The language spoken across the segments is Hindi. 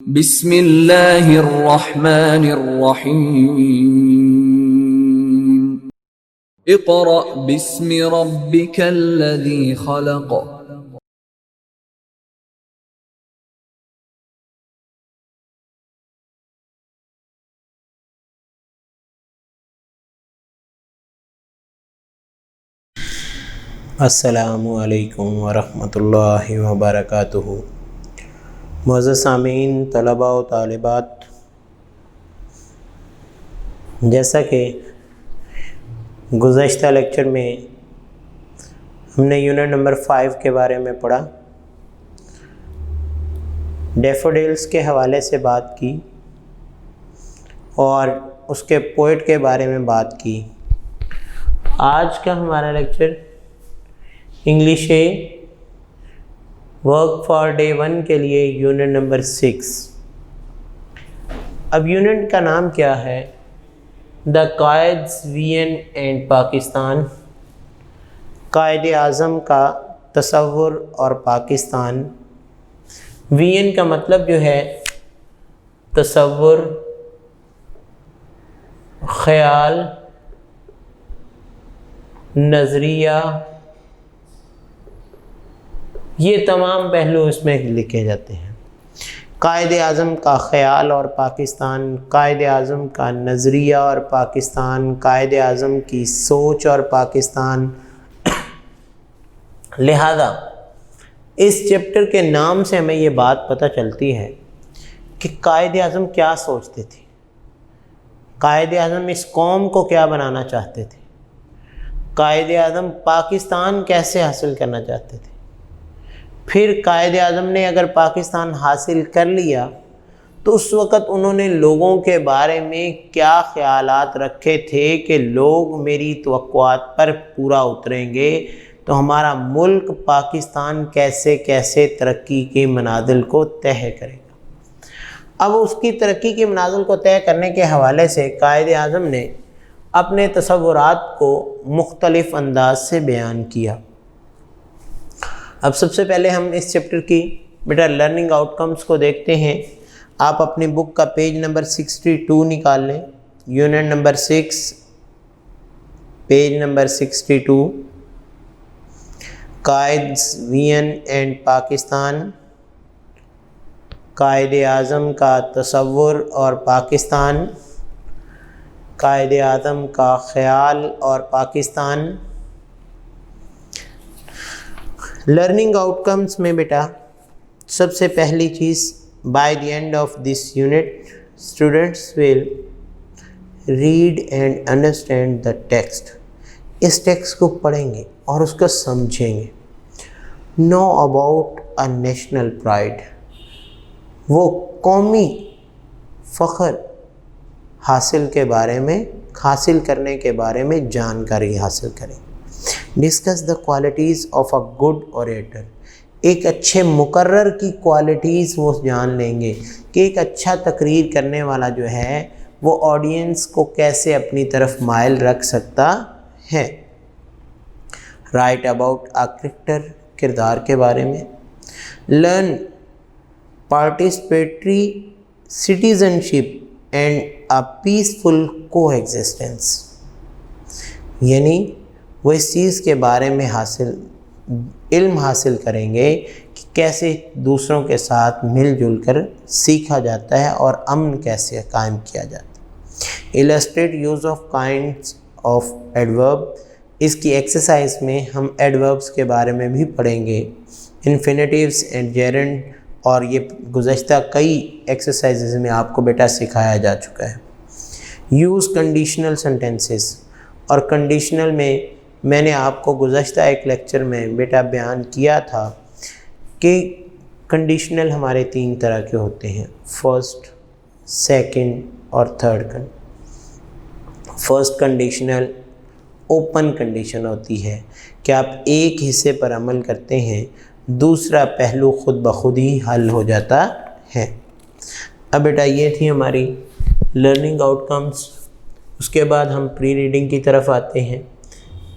बिस्मिल्लाहिर्रहमानिर्रहीम। इक़रा बिस्मि रब्बिकल्लज़ी खलक़। अस्सलामु अलैकुम वरहमतुल्लाहि वबरकातुहू। मुअज़्ज़ज़ सामीन, तलबा व तालिबात, जैसा कि गुज़श्ता लेक्चर में हमने यूनिट नंबर 5 के बारे में पढ़ा, डैफोडिल्स के हवाले से बात की और उसके पोइट के बारे में बात की। आज का हमारा लेक्चर इंग्लिश है वर्क फॉर डे 1 के लिए यूनिट नंबर 6। अब यूनिट का नाम क्या है? The Quaid's vision and Pakistan, Quaid-e Azam का तसव्वुर और पाकिस्तान। वीएन का मतलब जो है तसव्वुर, ख़याल, नज़रिया, ये तमाम पहलू इसमें लिखे जाते हैं। कायदे आज़म का ख़याल और पाकिस्तान, कायदे आज़म का नज़रिया और पाकिस्तान, कायदे आज़म की सोच और पाकिस्तान। लिहाजा इस चैप्टर के नाम से हमें ये बात पता चलती है कि कायदे आज़म क्या सोचते थे, कायदे आज़म इस कौम को क्या बनाना चाहते थे, कायदे आज़म पाकिस्तान कैसे हासिल करना चाहते थे। फिर कायदे आज़म ने अगर पाकिस्तान हासिल कर लिया तो उस वक़्त उन्होंने लोगों के बारे में क्या ख़यालात रखे थे कि लोग मेरी तवक्कुआत पर पूरा उतरेंगे तो हमारा मुल्क पाकिस्तान कैसे कैसे तरक्की के मनाजिल को तय करेगा। अब उसकी तरक्की की मनाजिल को तय करने के हवाले से कायदे आज़म ने अपने तसव्वुरात को मुख्तलिफ़ अंदाज से बयान किया। अब सबसे पहले हम इस चैप्टर की बेटा लर्निंग आउटकम्स को देखते हैं। आप अपनी बुक का पेज नंबर 62 निकाल लें, unit number 6 page number 62, Quaid's vision and Pakistan, Quaid-e Azam का तसव्वुर और पाकिस्तान, कायदे आज़म का ख़याल और पाकिस्तान। लर्निंग आउटकम्स में बेटा सबसे पहली चीज़, by the end of this unit students will read and understand the text. इस टेक्स्ट को पढ़ेंगे और उसको समझेंगे। Know about a national pride, वो कौमी फ़ख्र हासिल करने के बारे में जानकारी हासिल करें। Discuss the qualities of a good orator, एक अच्छे मुकर्रर की क्वालिटीज़ वो जान लेंगे कि एक अच्छा तकरीर करने वाला जो है वो ऑडियंस को कैसे अपनी तरफ माइल रख सकता है। राइट अबाउट अ कैरेक्टर, किरदार के बारे में। Learn participatory citizenship and a peaceful coexistence, यानी वो इस चीज़ के बारे में इल्म हासिल करेंगे कि कैसे दूसरों के साथ मिलजुल कर सीखा जाता है और अमन कैसे कायम किया जाता है। Illustrate use of kinds of adverb, इसकी एक्सरसाइज में हम एडवर्ब्स के बारे में भी पढ़ेंगे, इन्फिनेटिव्स एंड जेरेंड, और ये गुज़श्ता कई एक्सरसाइजेज में आपको बेटा सिखाया जा चुका है। यूज़ कंडीशनल सेंटेंसेस, और कंडीशनल में मैंने आपको गुज़श्ता एक लेक्चर में बेटा बयान किया था कि कंडीशनल हमारे 3 तरह के होते हैं, फर्स्ट, सेकंड और third. First conditional open condition होती है कि आप एक हिस्से पर अमल करते हैं, दूसरा पहलू खुद ब खुद ही हल हो जाता है। अब बेटा ये थी हमारी लर्निंग आउटकम्स। उसके बाद हम प्री रीडिंग की तरफ आते हैं।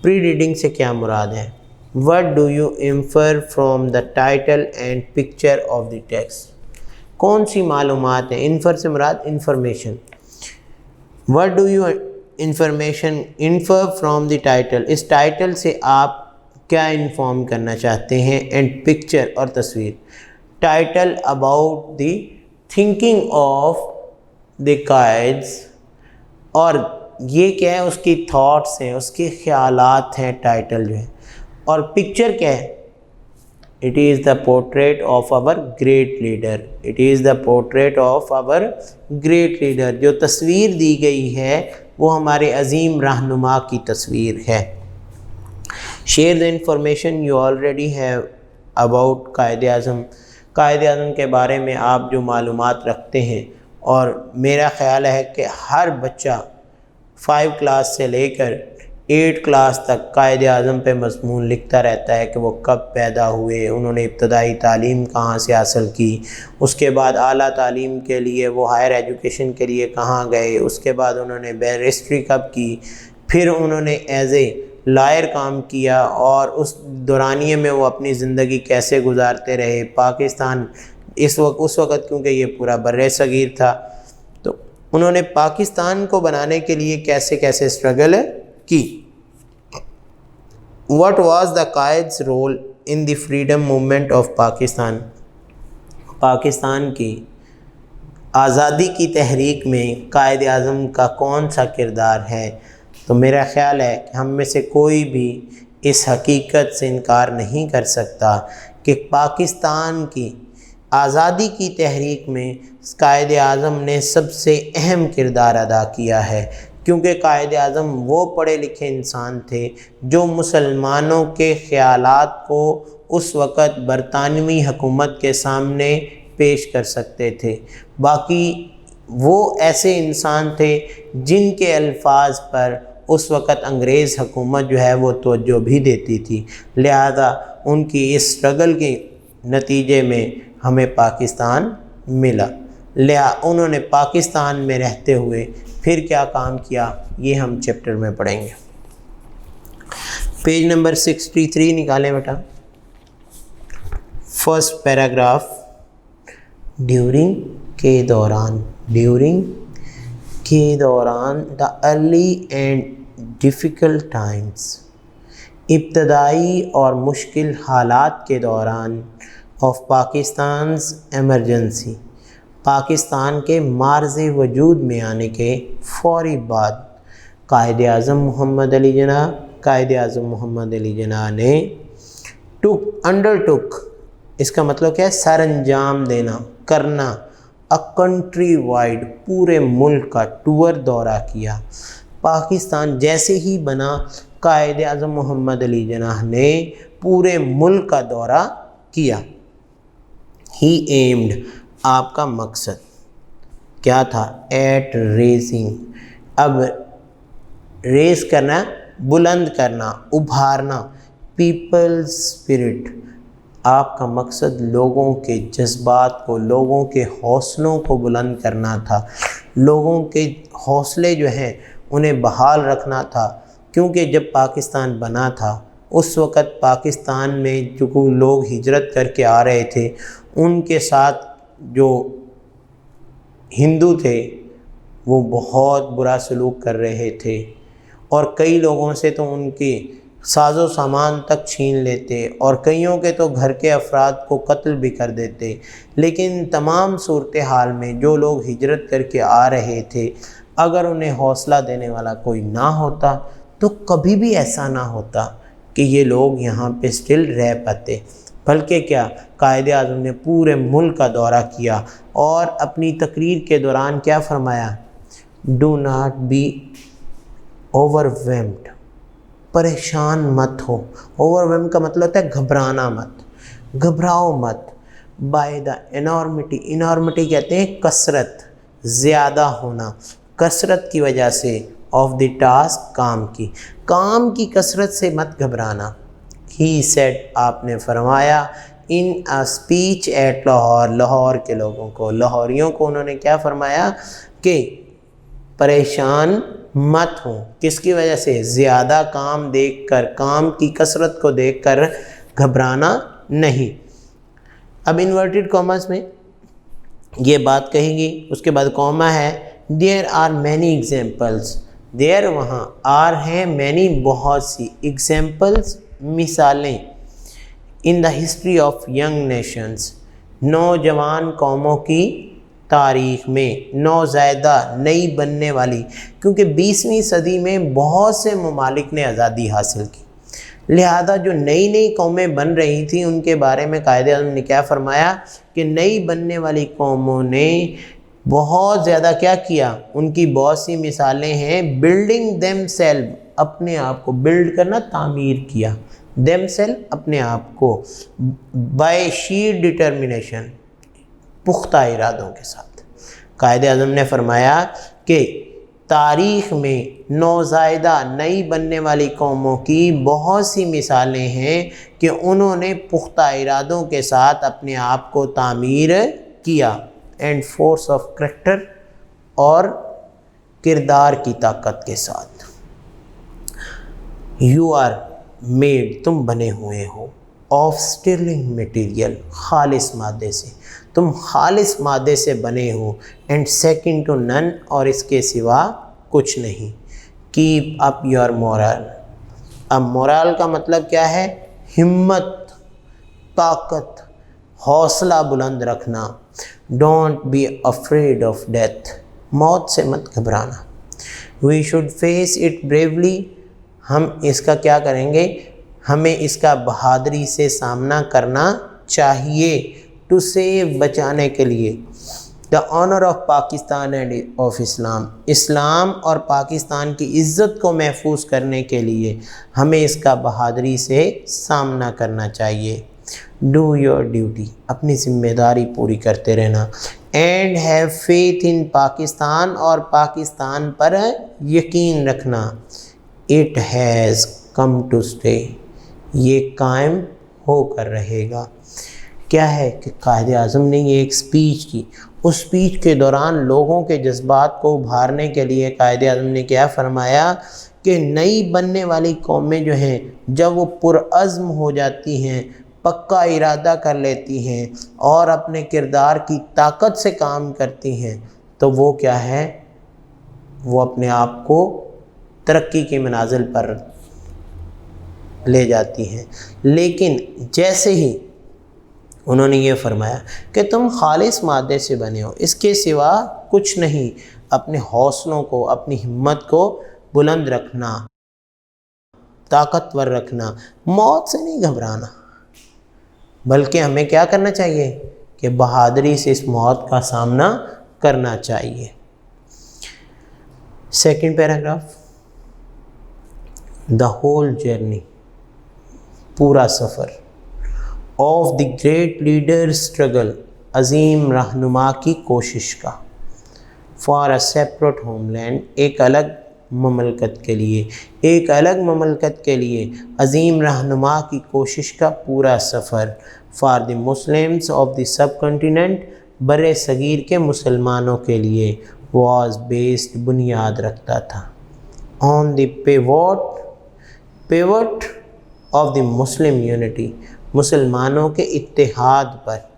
प्री रीडिंग से क्या मुराद है? What do you infer from the title and picture of the text? कौन सी मालूमात है? इन्फर से मुराद information. What do you information infer from the title, इस टाइटल से आप क्या इन्फॉर्म करना चाहते हैं? एंड पिक्चर और तस्वीर। Title about the thinking of the Quaid's, और ये क्या है? उसकी थॉट्स हैं, उसके ख्यालात हैं टाइटल जो है। और पिक्चर क्या है? It is the portrait of our great leader, it is the portrait of our great leader. जो तस्वीर दी गई है वो हमारे अजीम रहनुमा की तस्वीर है। Share the information you already have about Quaid Azam, Quaid Azam के बारे में आप जो मालूमात रखते हैं। और मेरा ख़्याल है कि हर बच्चा 5 क्लास से लेकर 8 क्लास तक कायद आज़म पे मज़मून लिखता रहता है कि वो कब पैदा हुए, उन्होंने इब्तदाई तालीम कहाँ से हासिल की, उसके बाद आला तालीम के लिए वो हायर एजुकेशन के लिए कहाँ गए, उसके बाद उन्होंने बैरिस्ट्री कब की, फिर उन्होंने एज ए लायर काम किया, और उस दौरानिए में वो अपनी ज़िंदगी कैसे गुजारते रहे। पाकिस्तान उस वक़्त क्योंकि ये पूरा बर्रे सगीर था, तो उन्होंने पाकिस्तान को बनाने के लिए कैसे कैसे स्ट्रगल की। What was the Quaid's role in the freedom movement of Pakistan, Pakistan की आज़ादी की तहरीक में कायद आज़म का कौन सा किरदार है? तो मेरा ख़्याल है कि हम में से कोई भी इस हकीकत से इनकार नहीं कर सकता कि पाकिस्तान की आज़ादी की तहरीक में कायद आज़म ने सबसे अहम किरदार अदा किया है, क्योंकि कायद आज़म वो पढ़े लिखे इंसान थे जो मुसलमानों के ख़यालात को उस वक़्त बरतानवी हुकूमत के सामने पेश कर सकते थे। बाकी वो ऐसे इंसान थे जिनके अल्फाज पर उस वक़्त अंग्रेज़ हुकूमत जो है वो तवज्जो भी देती थी। लिहाजा उनकी इस स्ट्रगल के नतीजे में हमें पाकिस्तान मिला। उन्होंने पाकिस्तान में रहते हुए फिर क्या काम किया, ये हम चैप्टर में पढ़ेंगे। पेज नंबर 63 निकालें बेटा। फर्स्ट पैराग्राफ, ड्यूरिंग के दौरान, ड्यूरिंग के दौरान the early and difficult times, इब्तदाई और मुश्किल हालात के दौरान, ऑफ पाकिस्तान्स एमरजेंसी, पाकिस्तान के मार्ज़े वजूद में आने के फ़ौरी बाद, कायद आज़म मोहम्मद अली जिन्ना, कायद आज़म मोहम्मद अली जिन्ना ने अंडरटुक, इसका मतलब क्या है? सर अंजाम देना, करना, अ कंट्री वाइड, पूरे मुल्क का टूर दौरा किया। पाकिस्तान जैसे ही बना, कायद आज़म मोहम्मद अली जिन्ना ने पूरे मुल्क का दौरा किया। ही एम्ड, आपका मकसद क्या था? एट रेजिंग, अब रेस करना, बुलंद करना, उभारना, पीपल्स स्पिरिट, आपका मकसद लोगों के जज्बात को, लोगों के हौसलों को बुलंद करना था, लोगों के हौसले जो हैं उन्हें बहाल रखना था। क्योंकि जब पाकिस्तान बना था उस वक़्त पाकिस्तान में जो लोग हिजरत करके आ रहे थे उनके साथ जो हिंदू थे वो बहुत बुरा सलूक कर रहे थे, और कई लोगों से तो उनके साजो सामान तक छीन लेते, और कईयों के तो घर के अफराद को कत्ल भी कर देते। लेकिन तमाम सूरत हाल में जो लोग हिजरत करके आ रहे थे, अगर उन्हें हौसला देने वाला कोई ना होता तो कभी भी ऐसा ना होता कि ये लोग यहाँ पे स्टिल रह पाते। बल्कि क्या, कायद आज़म ने पूरे मुल्क का दौरा किया और अपनी तकरीर के दौरान क्या फरमाया? डू नॉट बी ओवरवेम्ड, परेशान मत हो। ओवरवेम का मतलब होता है घबराना मत, घबराओ मत। बाय द इनॉर्मिटी, इनॉर्मिटी कहते हैं कसरत, ज़्यादा होना, कसरत की वजह से, ऑफ द टास्क, काम की कसरत से मत घबराना। ही सेड, आपने फरमाया, in a speech at Lahore, Lahore के लोगों को, लाहौरियों को उन्होंने क्या फरमाया कि परेशान मत हो। किसकी वजह से? ज़्यादा काम देखकर, काम की कसरत को देखकर घबराना नहीं। अब इन्वर्टेड कॉमर्स में ये बात कहेगी, उसके बाद कॉमा है, there are many examples, there वहाँ, आर हैं मैनी बहुत सी, एग्जाम्पल्स मिसालें, in the history of young nations नौजवान कौमों की तारीख में, नौज़ायदा नई बनने वाली, क्योंकि 20वीं सदी में बहुत से ममालिक ने आज़ादी हासिल की, लिहाजा जो नई नई कौमें बन रही थी उनके बारे में कायदे-ए-आज़म ने क्या फरमाया कि नई बनने वाली कौमों ने बहुत ज़्यादा क्या किया, उनकी बहुत सी मिसालें हैं, बिल्डिंग देम सेल्फ, अपने आप को बिल्ड करना, तामीर किया, देम सेल्फ अपने आप को, बाय शीर डिटर्मिनेशन, पुख्ता इरादों के साथ। कायदे-ए-आज़म ने फरमाया कि तारीख़ में नौज़ायदा नई बनने वाली कौमों की बहुत सी मिसालें हैं कि उन्होंने पुख्ता इरादों के साथ अपने आप को तामीर किया, एंड फोर्स ऑफ करैक्टर, और किरदार की ताकत के साथ। यू आर मेड, तुम बने हुए हो, ऑफ स्टर्लिंग मटेरियल, खालिस मादे से, तुम खालिस मादे से बने हो, एंड सेकंड टू नन, और इसके सिवा कुछ नहीं। कीप अप योर मोरल, अब मोरल का मतलब क्या है, हिम्मत, ताकत, हौसला बुलंद रखना। Don't be afraid of death, मौत से मत घबराना। We should face it bravely, हम इसका क्या करेंगे, हमें इसका बहादुरी से सामना करना चाहिए, टू सेव, बचाने के लिए। The honour of Pakistan and of Islam, Islam और पाकिस्तान की इज़्ज़त को महफूज करने के लिए हमें इसका बहादुरी से सामना करना चाहिए। डू योर ड्यूटी, अपनी ज़िम्मेदारी पूरी करते रहना। And have faith in Pakistan, और पाकिस्तान पर यकीन रखना। It has come to stay, ये कायम होकर रहेगा। क्या है कि कायदे-ए-आज़म ने ये एक स्पीच की, उस स्पीच के दौरान लोगों के जज्बात को उभारने के लिए कायदे-ए-आज़म ने क्या फरमाया कि नई बनने वाली कौमें जो हैं, जब वो पुरअज़्म हो जाती हैं, पक्का इरादा कर लेती हैं और अपने किरदार की ताकत से काम करती हैं, तो वो क्या है, वो अपने आप को तरक्की के मनाजिल पर ले जाती हैं। लेकिन जैसे ही उन्होंने ये फरमाया कि तुम खालिस मादे से बने हो, इसके सिवा कुछ नहीं, अपने हौसलों को, अपनी हिम्मत को बुलंद रखना, ताकतवर रखना, मौत से नहीं घबराना, बल्कि हमें क्या करना चाहिए कि बहादुरी से इस मौत का सामना करना चाहिए। Second paragraph, the whole journey, पूरा सफ़र, of the great leader struggle, अजीम रहनुमा की कोशिश का, फॉर अ सेपरेट होमलैंड, एक अलग ममलकत के लिए, एक अलग ममलकत के लिए अजीम रहनुमा की कोशिश का पूरा सफ़र, for the Muslims of the subcontinent, बरे सगीर के मुसलमानों के लिए, वॉज बेस्ड, बुनियाद रखता था, on the pivot of the Muslim unity, मुसलमानों के इत्तेहाद पर,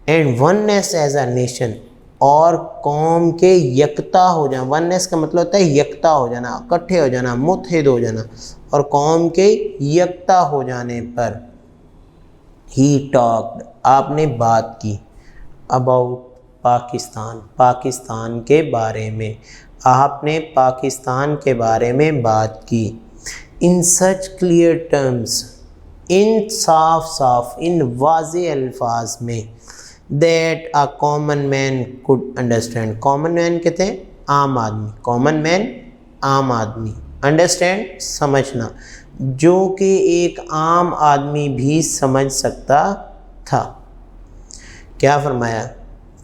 and oneness as a nation, और कौम के यकता हो जाना। वननेस का मतलब होता है यकता हो जाना, इकट्ठे हो जाना, मुत्तहिद हो जाना, और कौम के यकता हो जाने पर। ही टॉक्ड, आपने बात की, अबाउट पाकिस्तान, पाकिस्तान के बारे में, आपने पाकिस्तान के बारे में बात की। इन सच क्लियर टर्म्स, इन साफ साफ, इन वाज़े अल्फाज में, that a common man could understand, common man कहते हैं आम आदमी, कॉमन मैन आम आदमी, अंडरस्टैंड समझना, जो कि एक आम आदमी भी समझ सकता था। क्या फरमाया,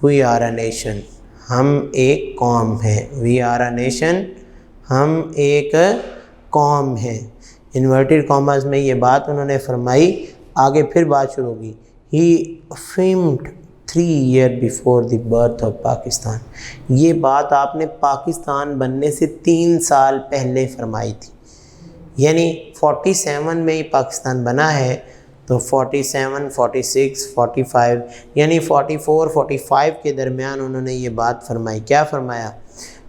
वी आर अ नेशन, हम एक कौम हैं, वी आर अ नेशन, हम एक कौम हैं। इन्वर्टेड कॉमर्स में ये बात उन्होंने फरमाई, आगे फिर बात शुरू होगी। He famed 3 year before the birth of Pakistan, ये बात आपने पाकिस्तान बनने से 3 साल पहले फरमाई थी, यानी 47 में ही पाकिस्तान बना है, तो 47, 46, 45 यानी 44, 45 के दरमियान उन्होंने ये बात फरमाई। क्या फरमाया?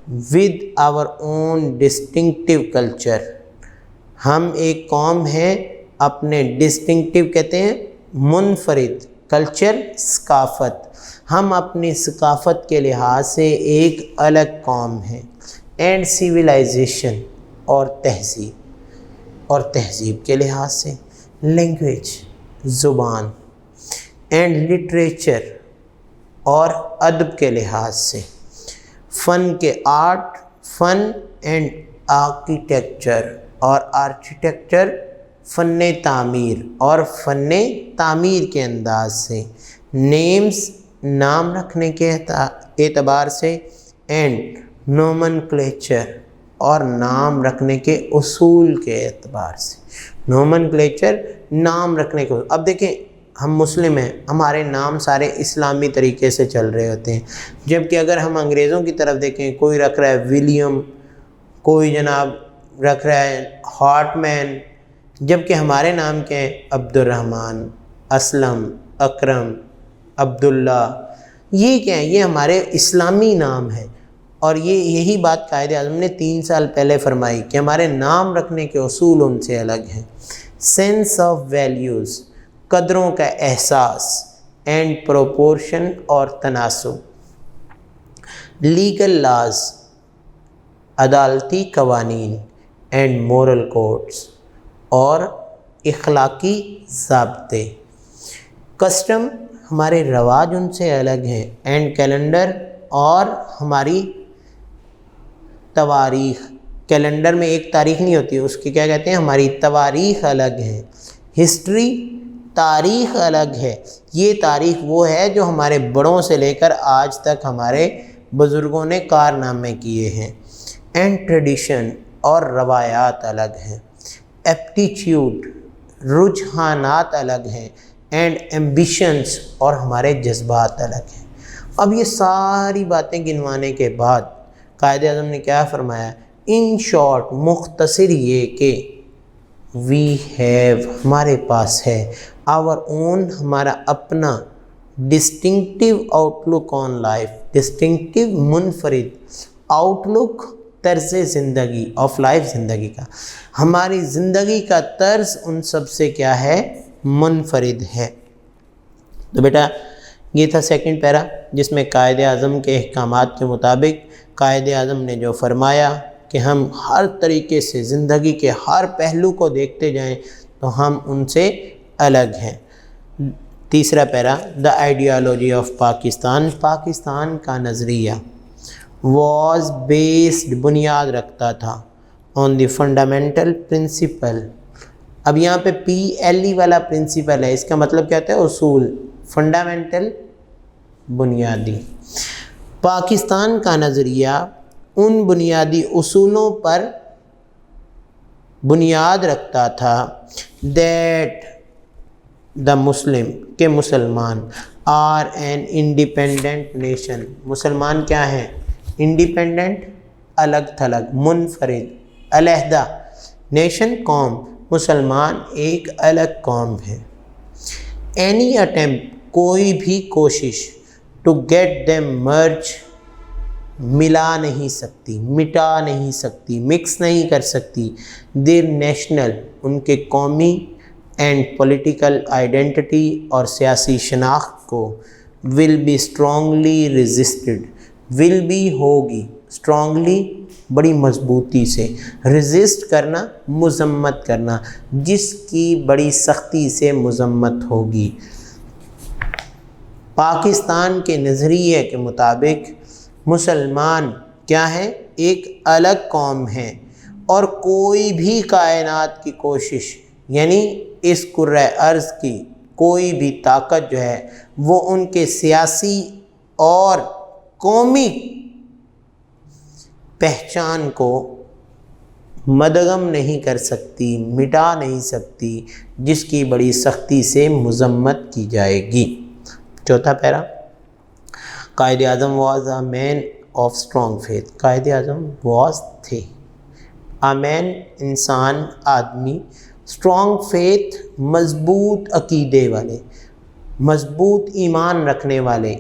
With our own distinctive culture, हम एक कौम है अपने डिस्टिंक्टिव कहते हैं मुनफरिद कल्चर सकाफ़त, हम अपनी सकाफ़त के लिहाज से एक अलग कौम है। एंड सिविलाइजेशन और तहज़ीब के लिहाज से, लैंग्वेज ज़ुबान, एंड लिटरेचर और अदब के लिहाज से, फ़न के आर्ट, फ़न एंड आर्किटेक्चर और आर्किटेक्चर, फ़न तामीर और फ़न तामीर के अंदाज से, नेम्स नाम रखने के एतबार से, एंड नोमेनक्लेचर और नाम रखने के उसूल के एतबार से। नोमेनक्लेचर नाम रखने को, अब देखें हम मुस्लिम हैं, हमारे नाम सारे इस्लामी तरीके से चल रहे होते हैं, जबकि अगर हम अंग्रेज़ों की तरफ देखें, कोई रख रहा है विलियम, कोई जनाब रख रहा है हॉटमैन, जबकि हमारे नाम क्या हैं? अब्दुर्रहमान, असलम, अकरम, अब्दुल्ला। ये क्या है? ये हमारे इस्लामी नाम है। और यही बात कायद-ए-आज़म ने 3 साल पहले फरमाई कि हमारे नाम रखने के उसूल उनसे अलग हैं। सेंस ऑफ वैल्यूज़, कदरों का एहसास, एंड प्रोपोर्शन और तनासुब, लीगल लाज, अदालती कवानीन, एंड मोरल कोड्स और इखलाकी ज़ाब्ते, कस्टम हमारे रवाज उनसे अलग हैं, एंड कैलेंडर और हमारी तवारीख़, कैलेंडर में एक तारीख़ नहीं होती, उसकी क्या कहते हैं? हमारी तवारीख़ अलग है। हिस्ट्री, तारीख़ अलग है। ये तारीख़ वो है जो हमारे बड़ों से लेकर आज तक हमारे बुज़ुर्गों ने कारनामे किए हैं। एंड ट्रेडिशन और रवायात अलग हैं। एप्टीट्यूड, रुझानात अलग हैं, एंड एम्बिशंस और हमारे जज्बात अलग हैं। अब ये सारी बातें गिनवाने के बाद कायद-ए-आज़म ने क्या फरमाया? इन शॉर्ट, मुख्तसर ये कि वी हैव, हमारे पास है, आवर ओन, हमारा अपना, distinctive outlook on life, distinctive मुनफरिद आउटलुक, तर्ज़ ज़िंदगी ऑफ लाइफ, ज़िंदगी का, हमारी ज़िंदगी का तर्ज़ उन सब से क्या है? मुनफरिद है। तो बेटा ये था सेकंड पैरा, जिसमें कायद-ए-आज़म के अहकामात के मुताबिक कायद-ए-आज़म ने जो फरमाया कि हम हर तरीके से ज़िंदगी के हर पहलू को देखते जाएं तो हम उनसे अलग हैं। तीसरा para, the ideology of Pakistan, Pakistan का नज़रिया वॉज बेस्ड, बुनियाद रखता था, ऑन द फंडामेंटल प्रिंसिपल। अब यहाँ पे PLE वाला प्रिंसिपल है, इसका मतलब क्या होता है? उसूल, फंडामेंटल बुनियादी। पाकिस्तान का नज़रिया उन बुनियादी उसूलों पर बुनियाद रखता था दैट द मुस्लिम, के मुसलमान आर एन इंडिपेंडेंट नेशन, मुसलमान क्या हैं? इंडिपेंडेंट, अलग थलग, मुनफरिद, अलहदा, नेशन कौम, मुसलमान एक अलग कौम है। एनी अटेम्प्ट, कोई भी कोशिश, टू गेट देम मर्ज, मिला नहीं सकती, मिटा नहीं सकती, मिक्स नहीं कर सकती, देयर नेशनल, उनके कौमी, एंड पॉलिटिकल आइडेंटिटी और सियासी शनाख्त को, will be strongly resisted, will be होगी, स्ट्रॉन्गली बड़ी मजबूती से, रेजिस्ट करना, मुजम्मत करना, जिसकी बड़ी सख्ती से मुजम्मत होगी। पाकिस्तान के नज़रिए के मुताबिक मुसलमान क्या है? एक अलग कौम है, और कोई भी कायनात की कोशिश, यानी इस कुर्रे अर्ज़ की कोई भी ताकत जो है वो उनके सियासी और कौमी पहचान को मदगम नहीं कर सकती, मिटा नहीं सकती, जिसकी बड़ी सख्ती से मुजम्मत की जाएगी। चौथा para, Quaid-e-Azam was a man of strong faith, Quaid-e-Azam was थे, अ मैन इंसान, आदमी, स्ट्रॉन्ग फेथ, मजबूत अकीदे वाले, मजबूत ईमान रखने वाले,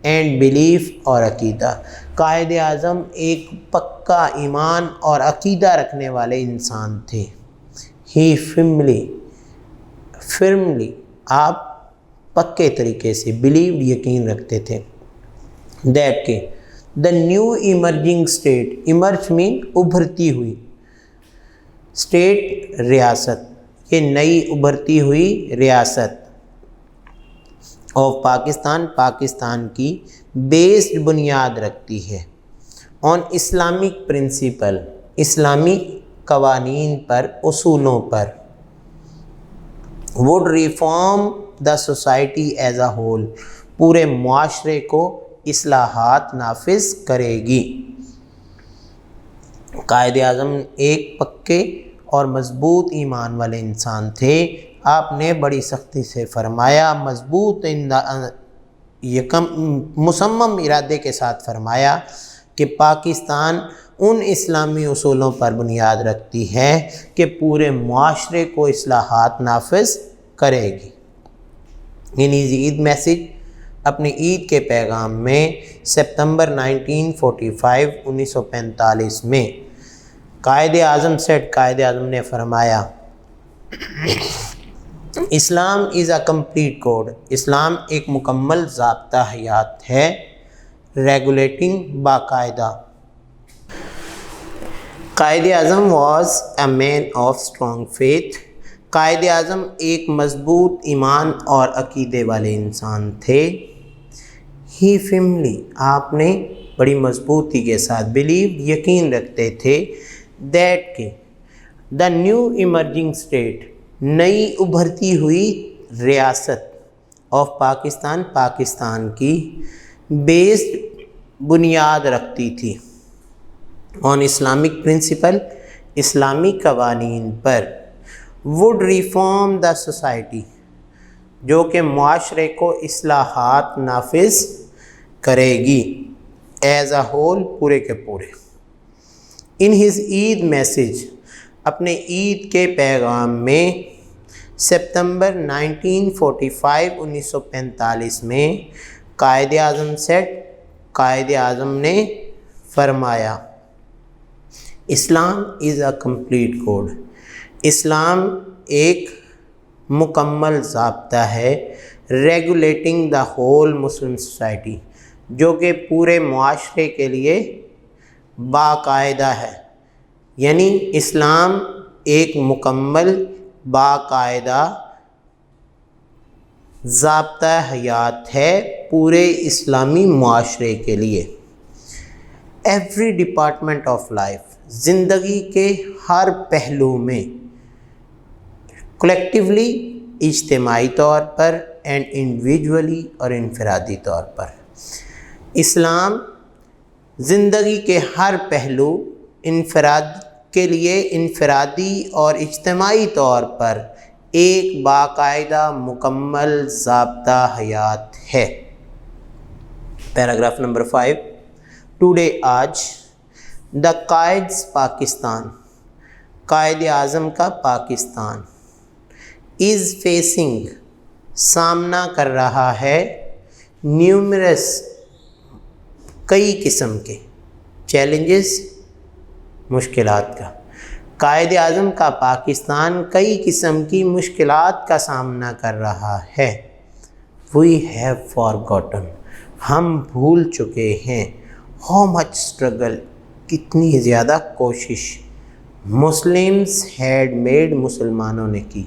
एंड बिलीफ और अकीदा। कायद आज़म एक पक्का ईमान और अकीदा रखने वाले इंसान थे। ही फिर्मली आप पक्के तरीके से बिलीव यकीन रखते थे दैट के the new emerging state, emerge mean उभरती हुई, स्टेट रियासत, ये नई उभरती हुई रियासत ऑफ पाकिस्तान, पाकिस्तान की बेस्ड बुनियाद रखती है ऑन इस्लामिक प्रिंसिपल, इस्लामी कवानीन पर, उसूलों पर। Would reform the society as a whole, पूरे मुआशरे को इस्लाहात नाफिज करेगी। कायद आज़म एक पक्के और मजबूत ईमान वाले इंसान थे। आपने बड़ी सख्ती से फरमाया, मजबूत मुसम्मम इरादे के साथ फरमाया कि पाकिस्तान उन इस्लामी उसूलों पर बुनियाद रखती है कि पूरे मुआशरे को इस्लाहात नाफिज करेगी। इन हिज ईद मैसेज, अपने ईद के पैगाम में सितंबर 1945 में कायद आज़म सेट, कायद आज़म ने फरमाया इस्लाम इज़ अ कम्प्लीट कोड, इस्लाम एक मुकम्मल ज़ाब्ता हयात है, रेगुलेटिंग बाकायदा। Quaid Azam was a man of strong faith, Quaid Azam एक मजबूत ईमान और अकीदे वाले इंसान थे। ही फिमली, आपने बड़ी मजबूती के साथ बिलीव यकीन रखते थे दैट के द न्यू इमर्जिंग स्टेट, नई उभरती हुई रियासत ऑफ पाकिस्तान, पाकिस्तान की बेस्ड बुनियाद रखती थी ऑन इस्लामिक प्रिंसिपल, इस्लामी कवानीन पर। वुड रिफॉर्म द सोसाइटी, जो कि मुआशरे को इस्लाहात नाफिज करेगी एज अ होल, पूरे के पूरे। इन हिज ईद मैसेज, अपने ईद के पैगाम में सितंबर 1945 में कायद आज़म सेट, कायद आज़म ने फरमाया इस्लाम इज़ अ कम्प्लीट कोड, इस्लाम एक मुकम्मल ज़ाब्ता है, regulating the whole Muslim society, जो कि पूरे मुआशरे के लिए बाकायदा है। यानी इस्लाम एक मुकम्मल बाकायदा ज़ाब्ता हयात है पूरे इस्लामी मुआशरे के लिए। एवरी डिपार्टमेंट ऑफ लाइफ, ज़िंदगी के हर पहलू में, कलेक्टिवली, इज्तिमाई तौर पर, एंड इंडिविजुअली और इनफरादी तौर पर, इस्लाम ज़िंदगी के हर पहलू इनफराद के लिए इनफरादी और इज्तिमाई तौर पर एक बाकायदा मुकम्मल ज़ाब्ता हयात है। पैराग्राफ नंबर 5, टुडे आज, द कायद्स पाकिस्तान, कायद आज़म का पाकिस्तान, इज़ फेसिंग, सामना कर रहा है, न्यूमरस, कई किस्म के चैलेंजेस, मुश्किलात का। कायद आज़म का पाकिस्तान कई किस्म की मुश्किलात का सामना कर रहा है। वी हैव फॉरगॉटन, हम भूल चुके हैं, हाउ मच स्ट्रगल, कितनी ज़्यादा कोशिश, मुस्लिम्स हैड मेड, मुसलमानों ने की,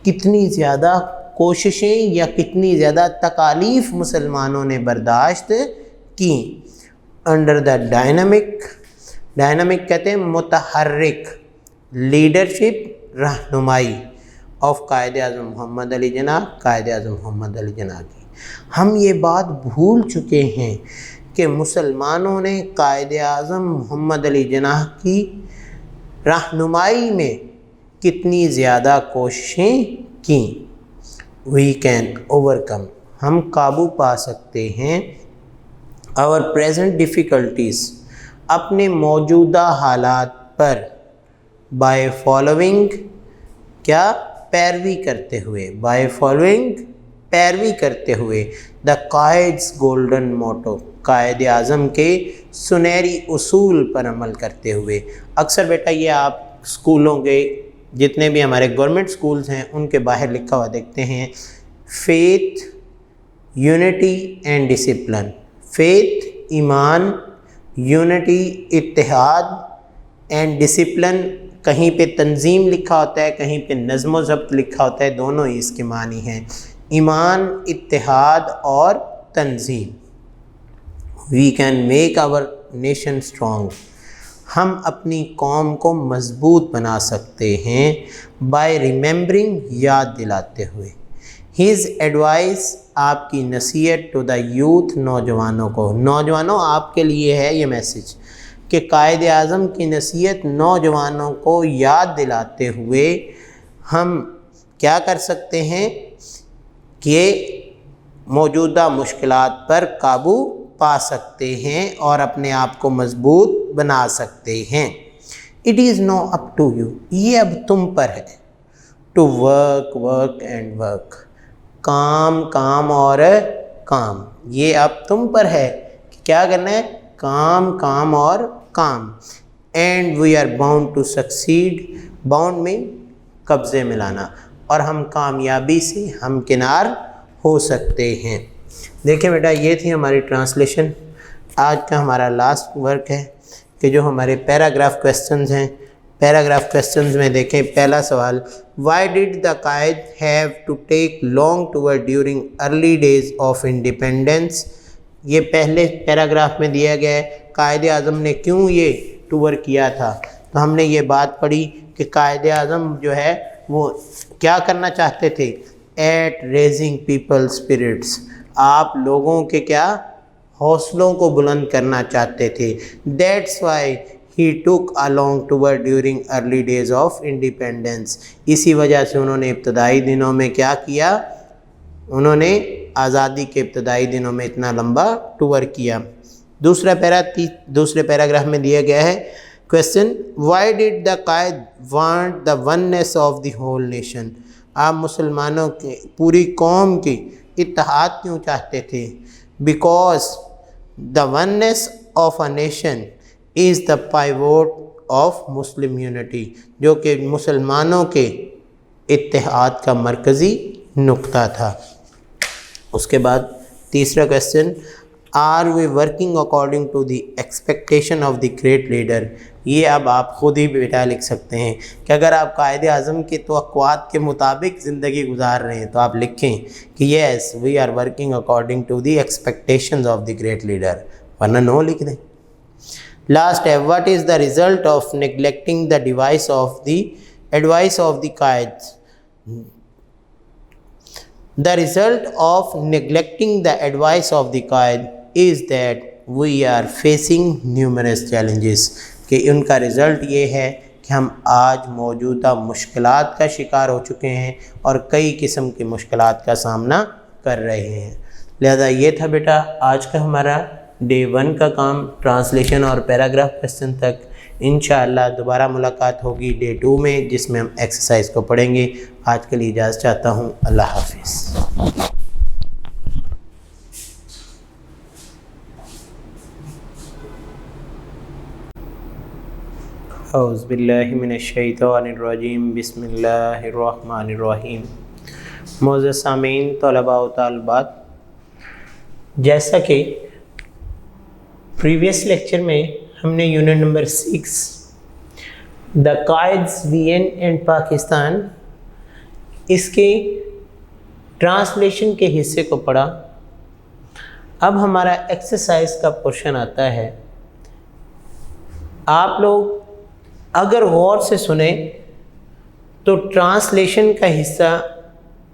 कितनी ज़्यादा कोशिशें या कितनी ज़्यादा तकालीफ़ मुसलमानों ने बर्दाश्त की। अंडर द डायनामिक, डायनामिक कहते हैं मुतहर्रिक, लीडरशिप, रहनुमाई ऑफ कायद आज़म मोहम्मद अली जिन्नाह, कायद आज़म मोहम्मद अली जिन्नाह की। हम ये बात भूल चुके हैं कि मुसलमानों ने कायद आज़म मोहम्मद अली जिन्नाह की रहनुमाई में कितनी ज़्यादा कोशिशें की। वी कैन ओवरकम, हम काबू पा सकते हैं, आवर प्रेजेंट डिफ़िकल्टीज़, अपने मौजूदा हालात पर, बाय फॉलोइंग, क्या, पैरवी करते हुए, बाय फॉलोइंग पैरवी करते हुए द कायद्स गोल्डन मोटो, कायद आज़म के सुनहरी उसूल पर अमल करते हुए। अक्सर बेटा ये आप स्कूलों के जितने भी हमारे गवर्नमेंट स्कूल्स हैं उनके बाहर लिखा हुआ देखते हैं, faith unity and discipline. Faith ईमान, यूनिटी इत्तेहाद एंड डिसिप्लिन, कहीं पे तंजीम लिखा होता है, कहीं पे नज़्म व ज़ब्त लिखा होता है, दोनों ही इसके मानी हैं, ईमान, इत्तेहाद और तंजीम। We can make our nation strong, हम अपनी कौम को मजबूत बना सकते हैं बाय रिमेंबरिंग, याद दिलाते हुए। हिज एडवाइस, आपकी नसीहत, टू द यूथ, नौजवानों को। नौजवानों आपके लिए है ये मैसेज कि कायद आज़म की नसीहत नौजवानों को याद दिलाते हुए हम क्या कर सकते हैं कि मौजूदा मुश्किलात पर काबू पा सकते हैं और अपने आप को मजबूत बना सकते हैं। It is now up to you, ये अब तुम पर है, to work work and work, काम काम और काम, ये अब तुम पर है कि क्या करना है, काम काम और काम। And we are bound to succeed, bound में कब्ज़े में लाना, और हम कामयाबी से हमकिनार हो सकते हैं। देखिए बेटा ये थी हमारी ट्रांसलेशन। आज का हमारा लास्ट वर्क है कि जो हमारे पैराग्राफ क्वेश्चंस हैं, पैराग्राफ क्वेश्चंस में देखें पहला सवाल, why did the Quaid have to take long tour during early days of independence. ये पहले पैराग्राफ में दिया गया है, कायद आज़म ने क्यों ये टूर किया था। तो हमने ये बात पढ़ी कि कायद आज़म जो है वो क्या करना चाहते थे, एट रेजिंग पीपल स्पिरिट्स, आप लोगों के क्या हौसलों को बुलंद करना चाहते थे। That's why he took a long tour during early days of independence, इसी वजह से उन्होंने इब्तदाई दिनों में क्या किया, उन्होंने आज़ादी के इब्तदाई दिनों में इतना लंबा टूर किया। दूसरे पैराग्राफ में दिया गया है question, why did the Quaid want the oneness of the whole nation, आप मुसलमानों के पूरी कौम की इत्तेहाद क्यों चाहते थे। Because the oneness of a nation is the pivot of Muslim unity, जो कि मुसलमानों के इत्तेहाद का मरकज़ी नुक्ता था। उसके बाद तीसरा question, are we working according to the expectation of the great leader. ये अब आप खुद ही बेटा लिख सकते हैं कि अगर आप कायद आज़म के तवक्कुआत के मुताबिक ज़िंदगी गुजार रहे हैं तो आप लिखें कि yes we are working according to the expectations of the great leader, वरना नो लिख दें। लास्ट है, what is the result of neglecting the advice of the Quaid. The result of neglecting the advice of the Qaid is that we are facing numerous challenges, कि उनका रिज़ल्ट ये है कि हम आज मौजूदा मुश्किलात का शिकार हो चुके हैं और कई किस्म की मुश्किलात का सामना कर रहे हैं। लिहाजा ये था बेटा आज का हमारा डे 1 का काम, ट्रांसलेशन और पैराग्राफ क्वेश्चन तक। इंशाअल्लाह दोबारा मुलाकात होगी डे 2 में, जिसमें हम एक्सरसाइज को पढ़ेंगे। आज के लिए इजाज़त चाहता हूँ, अल्लाह हाफिज़। औज़ु बिल्लाहि मिनश्शैतानिर्रजीम, बिस्मिल्लाहिर्रहमानिर्रहीम। मोअज़्ज़ज़ सामीन, तलबा व तालिबात, जैसा कि प्रीवियस लेक्चर में हमने unit number 6 the Quaid's vision and Pakistan, इसके ट्रांसलेशन के हिस्से को पढ़ा। अब हमारा एक्सरसाइज का पोर्शन आता है। आप लोग अगर गौर से सुने तो ट्रांसलेशन का हिस्सा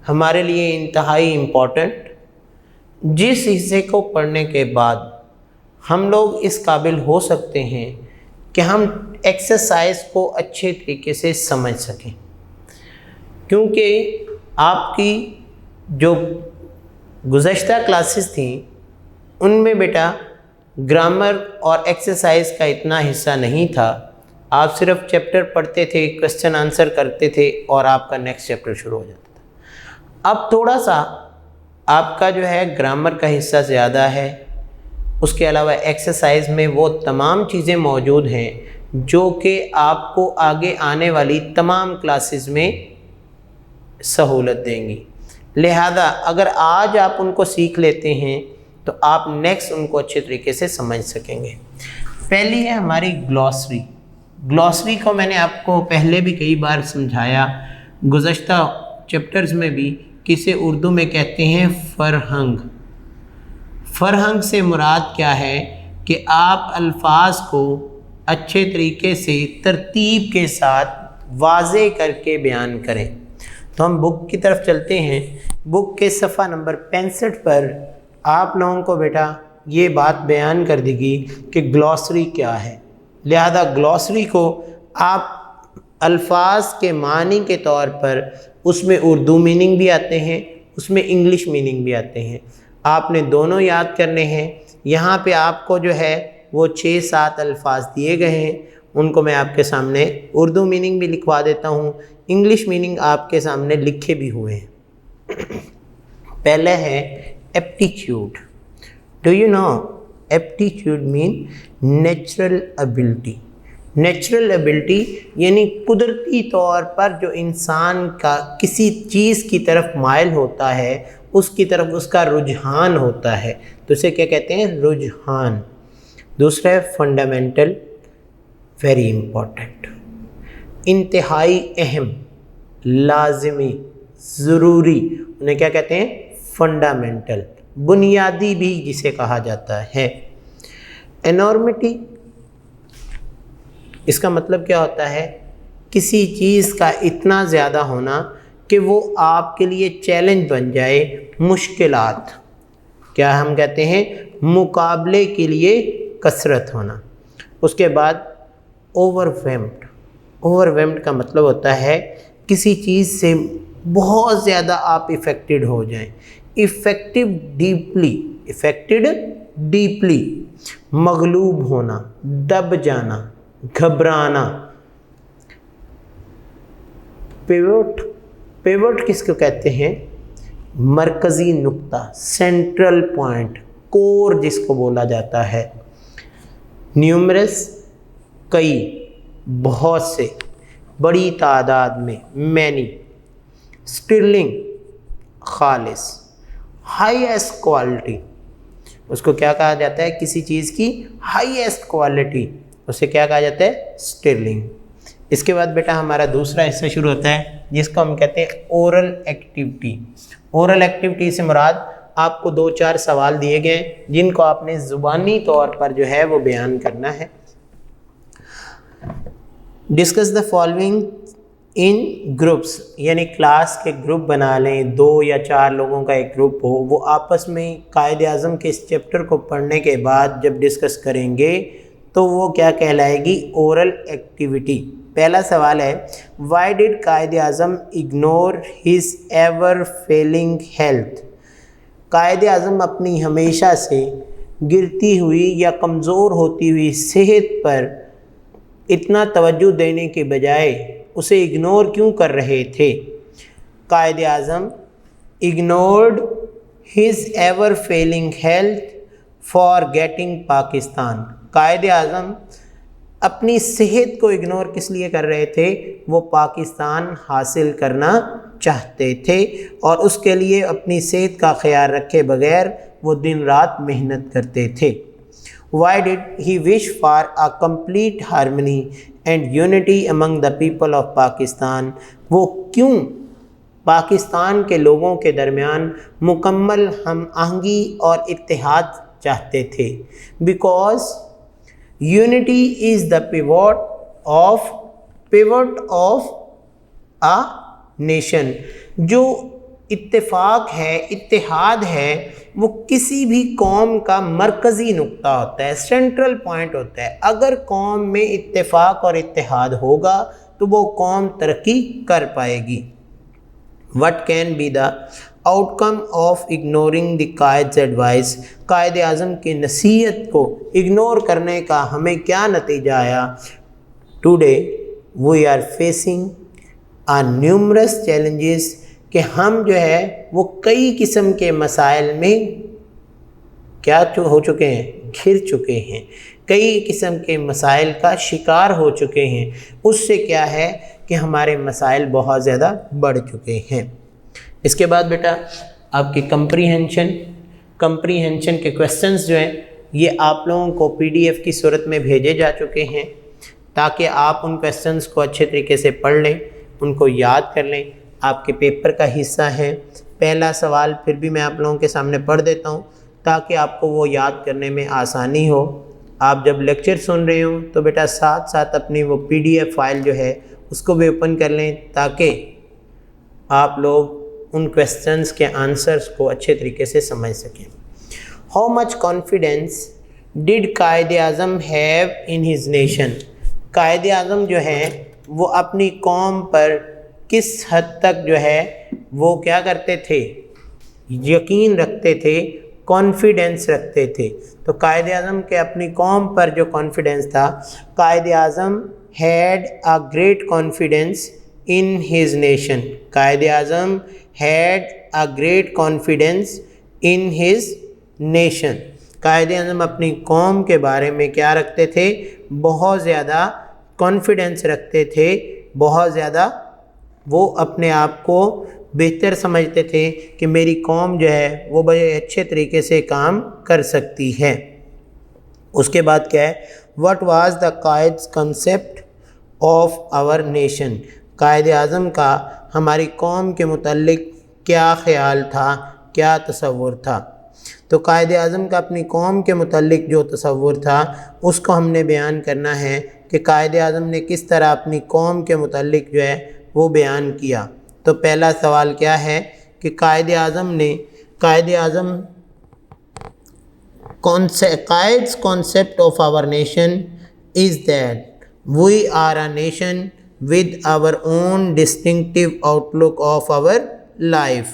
हमारे लिए इंतहाई इम्पोर्टेंट, जिस हिस्से को पढ़ने के बाद हम लोग इस काबिल हो सकते हैं कि हम एक्सरसाइज को अच्छे तरीके से समझ सकें, क्योंकि आपकी जो गुज़श्ता क्लासेस थी उनमें बेटा ग्रामर और एक्सरसाइज का इतना हिस्सा नहीं था। आप सिर्फ चैप्टर पढ़ते थे, क्वेश्चन आंसर करते थे और आपका नेक्स्ट चैप्टर शुरू हो जाता था। अब थोड़ा सा आपका जो है ग्रामर का हिस्सा ज़्यादा है, उसके अलावा एक्सरसाइज में वो तमाम चीज़ें मौजूद हैं जो कि आपको आगे आने वाली तमाम क्लासेस में सहूलत देंगी। लिहाजा अगर आज आप उनको सीख लेते हैं तो आप नेक्स्ट उनको अच्छे तरीके से समझ सकेंगे। पहली है हमारी ग्लॉसरी। ग्लॉसरी को मैंने आपको पहले भी कई बार समझाया, गुज़श्ता चैप्टर्स में भी, किसे उर्दू में कहते हैं फ़रहंग। फ़रहंग से मुराद क्या है कि आप अल्फाज को अच्छे तरीके से तरतीब के साथ वाज़े करके बयान करें। तो हम बुक की तरफ चलते हैं। बुक के सफ़ा नंबर 65 पर आप लोगों को बेटा ये बात बयान कर देगी कि ग्लॉसरी क्या है। लिहाजा ग्लॉसरी को आप अल्फाज के मानी के तौर पर, उसमें उर्दू मीनिंग भी आते हैं, उसमें इंग्लिश मीनिंग भी आते हैं, आपने दोनों याद करने हैं। यहाँ पे आपको जो है वो 6-7 अल्फाज दिए गए हैं, उनको मैं आपके सामने उर्दू मीनिंग भी लिखवा देता हूँ, इंग्लिश मीनिंग आपके सामने लिखे भी हुए हैं। पहले है aptitude. Do you know aptitude mean natural ability. Natural ability यानी कुदरती तौर पर जो इंसान का किसी चीज़ की तरफ माइल होता है, उसकी तरफ उसका रुझान होता है, तो इसे क्या कहते हैं? रुझान। दूसरा है फंडामेंटल, वेरी इम्पोर्टेंट, इंतहाई अहम, लाजिमी, ज़रूरी, उन्हें क्या कहते हैं? फंडामेंटल, बुनियादी भी जिसे कहा जाता है। एनॉर्मिटी, इसका मतलब क्या होता है? किसी चीज़ का इतना ज़्यादा होना कि वो आपके लिए चैलेंज बन जाए, मुश्किलात, क्या हम कहते हैं? मुकाबले के लिए कसरत होना। उसके बाद ओवरवेम्ड। ओवरवेम्ड का मतलब होता है किसी चीज़ से बहुत ज़्यादा आप इफ़ेक्टेड हो जाएं। इफ़ेक्टेड डीपली, मगलूब होना, दब जाना, घबराना। पिवट किसको कहते हैं? मरकज़ी नुक्ता, सेंट्रल पॉइंट, कोर जिसको बोला जाता है। न्यूमरस, कई, बहुत से, बड़ी तादाद में, मैनी। स्टिरलिंग, खालिस। हाईएस्ट क्वालिटी, उसको क्या कहा जाता है? किसी चीज़ की हाईएस्ट क्वालिटी, उसे क्या कहा जाता है? स्टिरलिंग। इसके बाद बेटा हमारा दूसरा हिस्सा शुरू होता है जिसको हम कहते हैं ओरल एक्टिविटी। ओरल एक्टिविटी से मुराद आपको 2-4 सवाल दिए गए जिनको आपने ज़ुबानी तौर पर जो है वो बयान करना है। Discuss the following in groups, यानी क्लास के ग्रुप बना लें, 2 या 4 लोगों का एक ग्रुप हो, वो आपस में कायद-ए-आज़म के इस चैप्टर को पढ़ने के बाद जब डिस्कस करेंगे तो वो क्या कहलाएगी? Oral activity. पहला सवाल है, why did Quaid-e-Azam ignore his ever failing health. Quaid-e-Azam अपनी हमेशा से गिरती हुई या कमज़ोर होती हुई सेहत पर इतना तवज्जो देने के बजाय उसे इग्नोर क्यों कर रहे थे? Quaid-e-Azam ignored his ever failing health for getting Pakistan. Quaid-e-Azam अपनी सेहत को इग्नोर किस लिए कर रहे थे? वो पाकिस्तान हासिल करना चाहते थे और उसके लिए अपनी सेहत का ख्याल रखे बगैर वो दिन रात मेहनत करते थे। Why did he wish for a complete harmony and unity among the people of Pakistan? वो क्यों पाकिस्तान के लोगों के दरमियान मुकम्मल हम आहंगी और इत्तेहाद चाहते थे? Because unity is the pivot of a nation. जो इत्तेफाक है, इत्तेहाद है, वो किसी भी कौम का मरकज़ी नुक्ता होता है, सेंट्रल पॉइंट होता है। अगर कौम में इत्तेफाक और इत्तेहाद होगा तो वो कौम तरक्की कर पाएगी। What can be the outcome of ignoring the Quaid advice? Quaid Azam की नसीहत को इग्नोर करने का हमें क्या नतीजा आया? Today we are facing a numerous challenges, कि हम जो है वो कई किस्म के मसाइल में क्या हो चुके हैं, घिर चुके हैं, कई किस्म के मसाइल का शिकार हो चुके हैं। उससे क्या है कि हमारे मसाइल बहुत ज़्यादा बढ़ चुके हैं। इसके बाद बेटा आपकी कंप्रीहेंशन के क्वेश्चंस जो हैं ये आप लोगों को PDF की सूरत में भेजे जा चुके हैं, ताकि आप उन क्वेश्चंस को अच्छे तरीके से पढ़ लें, उनको याद कर लें। आपके पेपर का हिस्सा है। पहला सवाल फिर भी मैं आप लोगों के सामने पढ़ देता हूँ ताकि आपको वो याद करने में आसानी हो। आप जब लेक्चर सुन रहे हो तो बेटा साथ साथ अपनी वो PDF फाइल जो है उसको भी ओपन कर लें, ताकि आप लोग उन क्वेश्चंस के आंसर्स को अच्छे तरीके से समझ सकें। How much confidence did Quaid-e-Azam have in his nation? Quaid-e-Azam जो है वो अपनी कौम पर किस हद तक जो है वो क्या करते थे, यकीन रखते थे, कॉन्फिडेंस रखते थे। तो कायद-ए-आज़म के अपनी कौम पर जो कॉन्फिडेंस था, Quaid-e-Azam had a great confidence in his nation. Quaid-e-Azam had a great confidence in his nation. Quaid-e-Azam अपनी कौम के बारे में क्या रखते थे, बहुत ज़्यादा कॉन्फिडेंस रखते थे, बहुत ज़्यादा वो अपने आप को बेहतर समझते थे कि मेरी कौम जो है वो बड़े अच्छे तरीके से काम कर सकती है। उसके बाद क्या है, what was the Quaid's concept of our nation? Quaid-e-Azam का हमारी कौम के मुतल्लिक क्या ख्याल था, क्या तसव्वुर था? तो कायद-ए-आज़म का अपनी कौम के मुतल्लिक जो तसव्वुर था उसको हमने बयान करना है कि कायद-ए-आज़म ने किस तरह अपनी कौम के मुतल्लिक जो है वो बयान किया। तो पहला सवाल क्या है कि Quaid-e-Azam Quaid's concept of our nation is that we are a nation with our own distinctive outlook of our life.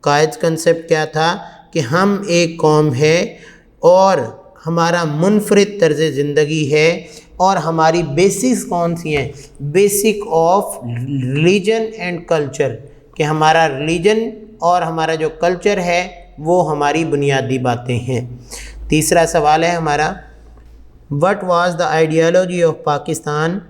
Quaid's concept क्या था कि हम एक कौम है और हमारा मुनफरिद तर्ज़ ज़िंदगी है, और हमारी बेसिक्स कौन सी हैं, basic of religion and culture, कि हमारा रिलीजन और हमारा जो कल्चर है वो हमारी बुनियादी बातें हैं। तीसरा सवाल है हमारा, what was the ideology of Pakistan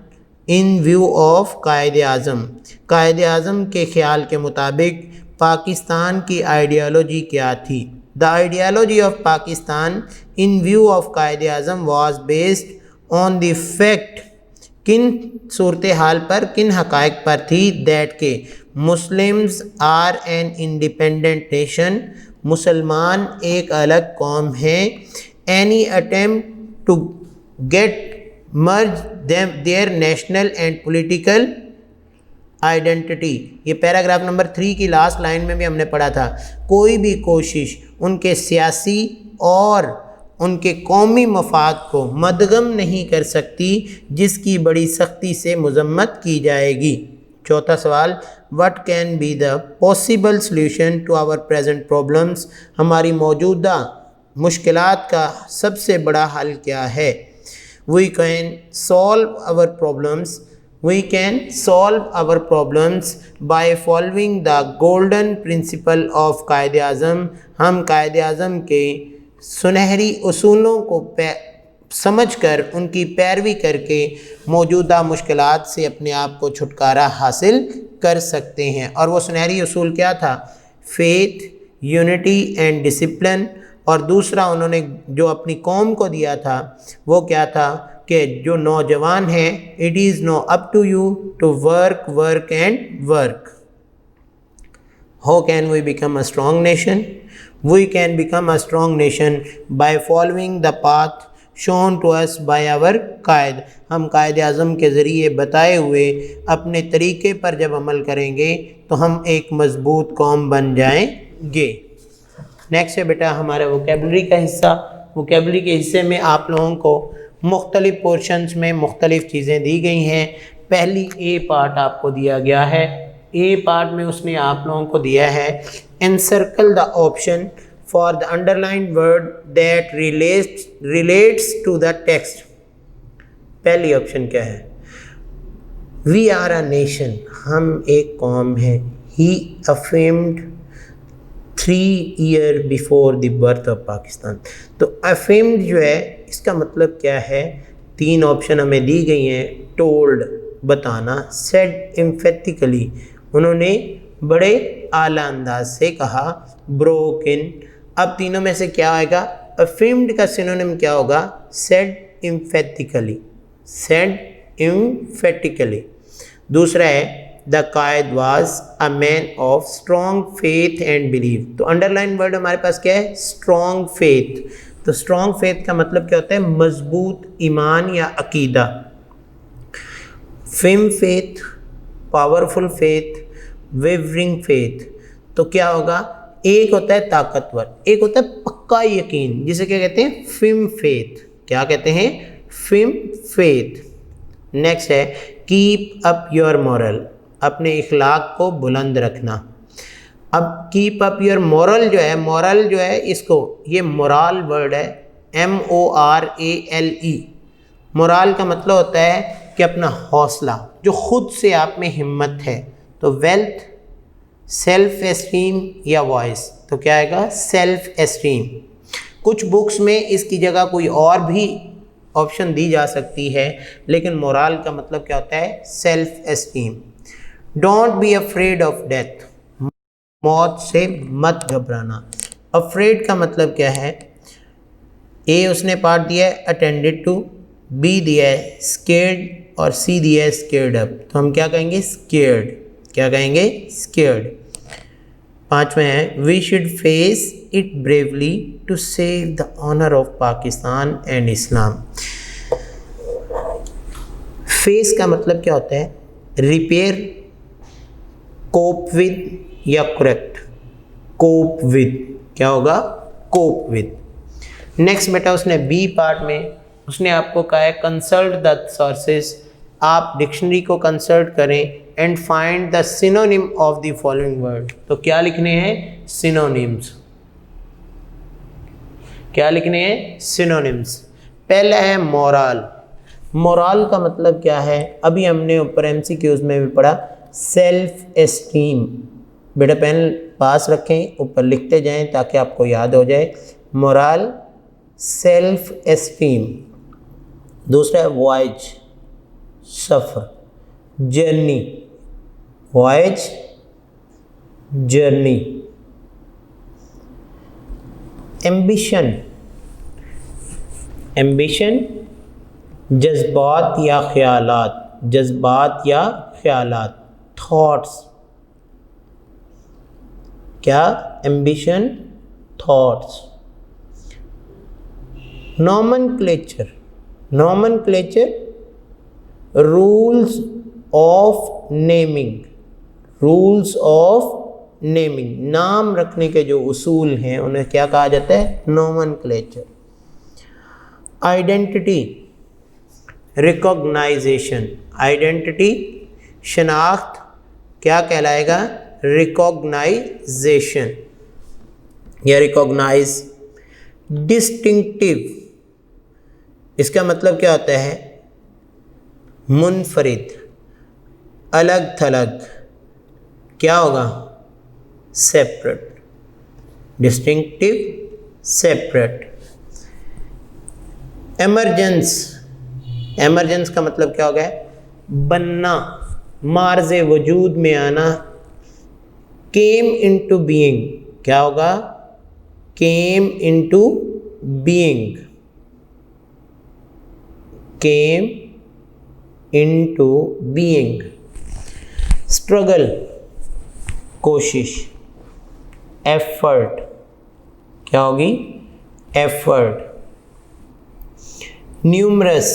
in view of Quaid-e-Azam? Quaid-e-Azam के ख्याल के मुताबिक पाकिस्तान की आइडियोलॉजी क्या थी? The ideology of Pakistan in view of Quaid-e-Azam was based on the fact, किन सूरत हाल पर, किन हक़ाइक़ पर थी, दैट के Muslims are an independent nation, मुसलमान एक अलग कौम है, any attempt to get merge their national and political identity. ये पैराग्राफ नंबर 3 की लास्ट लाइन में भी हमने पढ़ा था। कोई भी कोशिश उनके सियासी और उनके कौमी मफाद को मदगम नहीं कर सकती जिसकी बड़ी सख्ती से मजम्मत की जाएगी। चौथा सवाल, what can be the possible solution to our present problems? हमारी मौजूदा मुश्किलात का सबसे बड़ा हल क्या है? We can solve our problems by following the golden principle of Quaid-e-Azam. हम कायद-ए-आज़म के सुनहरी उसूलों को समझकर उनकी पैरवी करके मौजूदा मुश्किलात से अपने आप को छुटकारा हासिल कर सकते हैं। और वो सुनहरी उसूल क्या था? Faith, unity and discipline. और दूसरा उन्होंने जो अपनी कौम को दिया था वो क्या था कि जो नौजवान हैं, it is now up to you to work and work. How can we become a strong nation? We can become a strong nation by following the path shown to us by our कायद। हम कायद-ए-आज़म के ज़रिए बताए हुए अपने तरीके पर जब अमल करेंगे तो हम एक मज़बूत कौम बन जाएंगे। नेक्स्ट है बेटा हमारा वोकेबलरी का हिस्सा। वोकेबलरी के हिस्से में आप लोगों को मुख्तलिफ पोर्शंस में मुख्तलिफ़ चीज़ें दी गई हैं। पहली ए पार्ट आपको दिया गया है। ए पार्ट में उसने आप लोगों को दिया है, encircle the option for the underlined word that relates to the text। पहली ऑप्शन क्या है? वी आर अ नेशन, हम एक कौम है। ही अफेम्ड 3 year before the birth of Pakistan. तो अफेम्ड जो है इसका मतलब क्या है, 3 ऑप्शन हमें दी गई हैं। टोल्ड बताना, सेड एम्फेटिकली उन्होंने बड़े आला अंदाज से कहा, ब्रोकन। अब तीनों में से क्या आएगा, अफेम्ड का सिनोनिम क्या होगा, सेड एम्फेटिकली, सेड एम्फेटिकली। दूसरा है the Quaid was a man of strong faith and believe. तो अंडरलाइन वर्ड हमारे पास क्या है, स्ट्रॉन्ग फेथ। तो स्ट्रॉन्ग फेथ का मतलब क्या होता है, मजबूत ईमान या अकीदा। Firm faith, powerful faith, wavering faith. तो क्या होगा, एक होता है ताकतवर, एक होता है पक्का यकीन, जिसे क्या कहते हैं, फिम फेथ। क्या कहते हैं, फिम फेथ। नेक्स्ट है कीप अप योर मॉरल, अपने इखलाक को बुलंद रखना। अब कीप अप योर मॉरल जो है, मॉरल जो है इसको, ये मोराल वर्ड है, MORALE। मोराल का मतलब होता है कि अपना हौसला, जो खुद से आप में हिम्मत है। तो वेल्थ, सेल्फ एस्टीम या वॉइस। तो क्या आएगा, सेल्फ एस्टीम। कुछ बुक्स में इसकी जगह कोई और भी ऑप्शन दी जा सकती है, लेकिन मोराल का मतलब क्या होता है, self esteem. Don't be afraid of death, मौत से मत घबराना। अफ्रेड का मतलब क्या है, ए उसने पार्ट दिया है अटेंडेड टू, बी दिया है स्केर्ड और सी दिया है स्केर्ड अप। तो हम क्या कहेंगे, स्केर्ड। क्या कहेंगे, स्केर्ड। 5वें है we should face it bravely to save the honour of Pakistan and Islam. Face का मतलब क्या होता है, रिपेयर, कोप विद या करेक्ट। कोप विद क्या होगा, कोप विद। नेक्स्ट बेटा उसने बी पार्ट में उसने आपको कहा है कंसल्ट द सोर्सेस, आप डिक्शनरी को कंसल्ट करें and find the synonym of the following word. तो क्या लिखने हैं, सिनोनिम्स। क्या लिखने हैं, सिनोनिम्स। पहला है मोरल। मोरल का मतलब क्या है, अभी हमने ऊपर MCQs में भी पढ़ा, सेल्फ एस्टीम। बेटा पेन पास रखें, ऊपर लिखते जाएं ताकि आपको याद हो जाए। Moral, self esteem. दूसरा है वॉयज, सफ़र, journey. Voyage, journey. Ambition, ambition जज्बात या ख्यालात, जज्बात या ख्यालात। थॉट्स, क्या, ambition, thoughts. Nomenclature, nomenclature rules of naming, rules of naming, नाम रखने के जो उसूल हैं उन्हें क्या कहा जाता है, नॉमेनक्लेचर। आइडेंटिटी, रिकॉग्नाइजेशन, आइडेंटिटी शनाख्त क्या कहलाएगा, रिकॉग्नाइजेशन या रिकॉग्नाइज। डिस्टिंक्टिव, इसका मतलब क्या होता है, मुनफरिद, अलग थलग। क्या होगा, separate. Distinctive, separate. Emergence, emergence का मतलब क्या हो गया, बनना, मार्ज़े वजूद में आना। केम इनटू बीइंग, क्या होगा, came into being, came into being. Struggle, कोशिश। एफर्ट, क्या होगी, एफर्ट। न्यूमरस,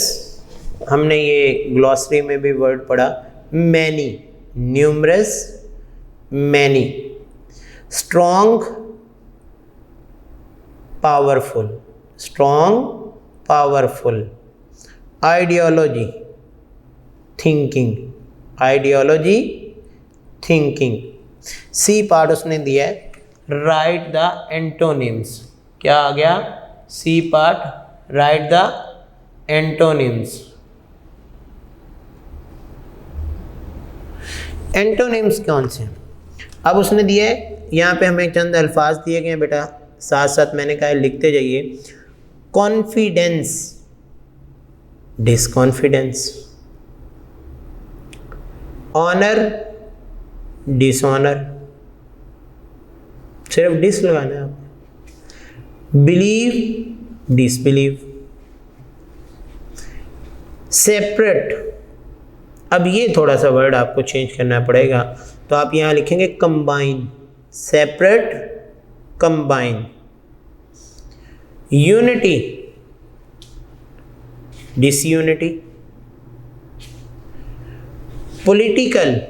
हमने ये ग्लॉसरी में भी वर्ड पढ़ा, many. Numerous, many. Strong, powerful, strong, powerful. Ideology, thinking, ideology, thinking. C part उसने दिया है राइट द एंटोनिम्स। क्या आ गया, C part, write the antonyms. Antonyms कौन से हैं? अब उसने दिया है, यहाँ पे हमें चंद अल्फाज दिए गए हैं बेटा, साथ साथ मैंने कहा लिखते जाइए। कॉन्फिडेंस, डिसकॉन्फिडेंस, ऑनर, डिसऑनर, सिर्फ डिस लगाना है आपको, बिलीव, डिसबिलीव, सेपरेट। अब ये थोड़ा सा वर्ड आपको चेंज करना पड़ेगा, तो आप यहाँ लिखेंगे combine, separate, combine, unity, disunity, political,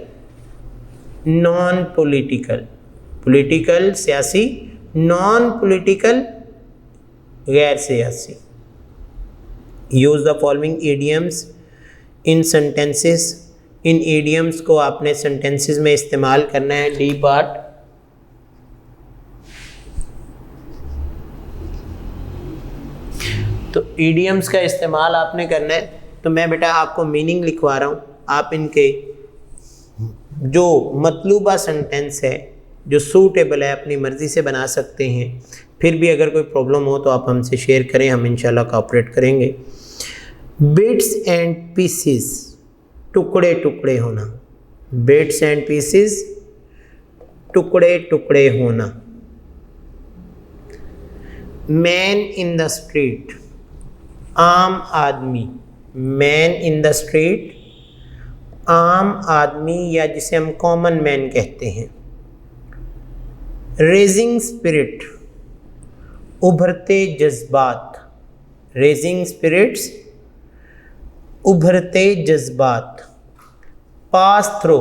non political, political सियासी, नॉन पॉलिटिकल गैर सियासी। Use the following idioms in sentences, in idioms को आपने सेंटेंसेस में इस्तेमाल करना है। डी पार्ट, तो इडियम्स का इस्तेमाल आपने करना है। तो मैं बेटा आपको मीनिंग लिखवा रहा हूँ, आप इनके जो मतलूबा सेंटेंस है जो सूटेबल है अपनी मर्ज़ी से बना सकते हैं। फिर भी अगर कोई प्रॉब्लम हो तो आप हमसे शेयर करें, हम इंशाल्लाह कोऑपरेट करेंगे। बिट्स एंड पीसेस, टुकड़े टुकड़े होना, बिट्स एंड पीसेस, टुकड़े टुकड़े होना। मैन इन द स्ट्रीट, आम आदमी, मैन इन द स्ट्रीट, आम आदमी या जिसे हम कॉमन मैन कहते हैं। रेजिंग स्पिरिट, उभरते जज्बात, रेजिंग स्पिरिट्स, उभरते जज्बात। पास थ्रो,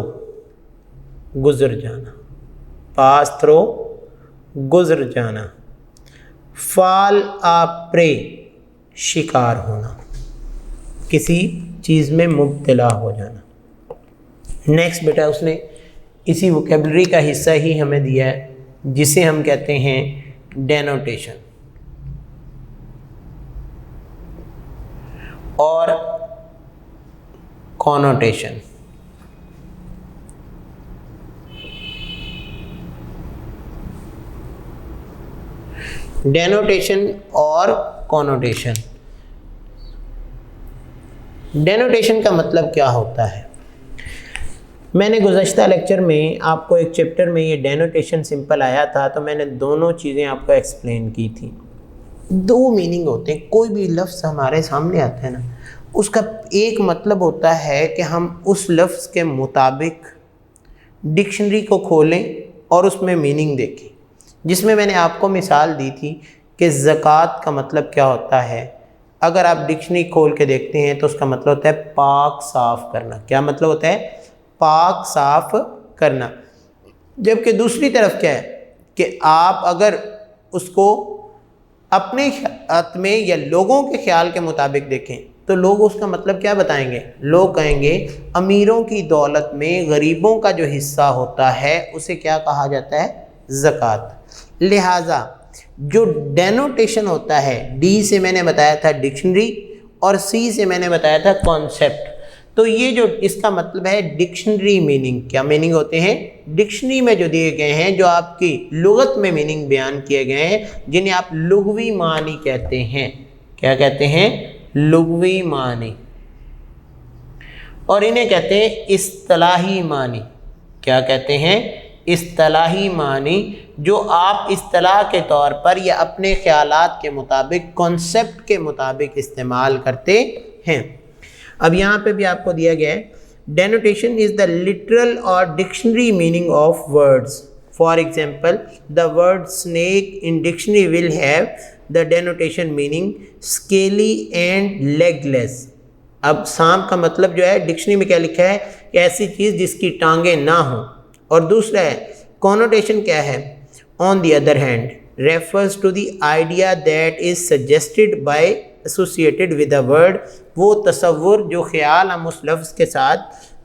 गुजर जाना, पास थ्रो, गुजर जाना। फाल आ प्रे, शिकार होना, किसी चीज़ में मुब्तला हो जाना। नेक्स्ट बेटा उसने इसी वोकेबलरी का हिस्सा ही हमें दिया है जिसे हम कहते हैं डेनोटेशन और कॉनोटेशन। डेनोटेशन और कॉनोटेशन। डेनोटेशन का मतलब क्या होता है? मैंने गुज़श्ता लेक्चर में आपको एक चैप्टर में ये डेनोटेशन सिंपल आया था, तो मैंने दोनों चीज़ें आपको एक्सप्लेन की थी। दो मीनिंग होते हैं, कोई भी लफ्ज़ हमारे सामने आता है ना, उसका एक मतलब होता है कि हम उस लफ्ज़ के मुताबिक डिक्शनरी को खोलें और उसमें मीनिंग देखें। जिसमें मैंने आपको मिसाल दी थी कि ज़कात का मतलब क्या होता है। अगर आप डिक्शनरी खोल के देखते हैं तो उसका मतलब होता है पाक साफ़ करना। क्या मतलब होता है? पाक साफ़ करना। जबकि दूसरी तरफ क्या है कि आप अगर उसको अपने ख्याल में या लोगों के ख्याल के मुताबिक देखें तो लोग उसका मतलब क्या बताएंगे? लोग कहेंगे अमीरों की दौलत में गरीबों का जो हिस्सा होता है उसे क्या कहा जाता है? ज़कात। लिहाजा जो डेनोटेशन होता है, डी से मैंने बताया था डिक्शनरी और सी से मैंने बताया था कॉन्सेप्ट। तो ये जो इसका मतलब है डिक्शनरी मीनिंग। क्या मीनिंग होते हैं? डिक्शनरी में जो दिए गए हैं, जो आपकी लुगत में मीनिंग बयान किए गए हैं, जिन्हें आप लुग़वी मानी कहते हैं। क्या कहते हैं? लुग़वी मानी। और इन्हें कहते हैं इस्तिलाही मानी। क्या कहते हैं? इस्तिलाही मानी, जो आप इस्तिलाह के तौर पर या अपने ख्यालात के मुताबिक, कॉन्सेप्ट के मुताबिक इस्तेमाल करते हैं। अब यहाँ पे भी आपको दिया गया है डेनोटेशन इज़ द लिटरल और dictionary meaning of words. For example the word snake in dictionary will have the denotation meaning scaly and legless. अब सांप का मतलब जो है डिक्शनरी में क्या लिखा है कि ऐसी चीज़ जिसकी टांगें ना हों। और दूसरा है कॉनोटेशन क्या है? On the other hand refers to the idea that is suggested by associated with a word. वो तसव्वुर जो ख्याल हम उस लफ्ज़ के साथ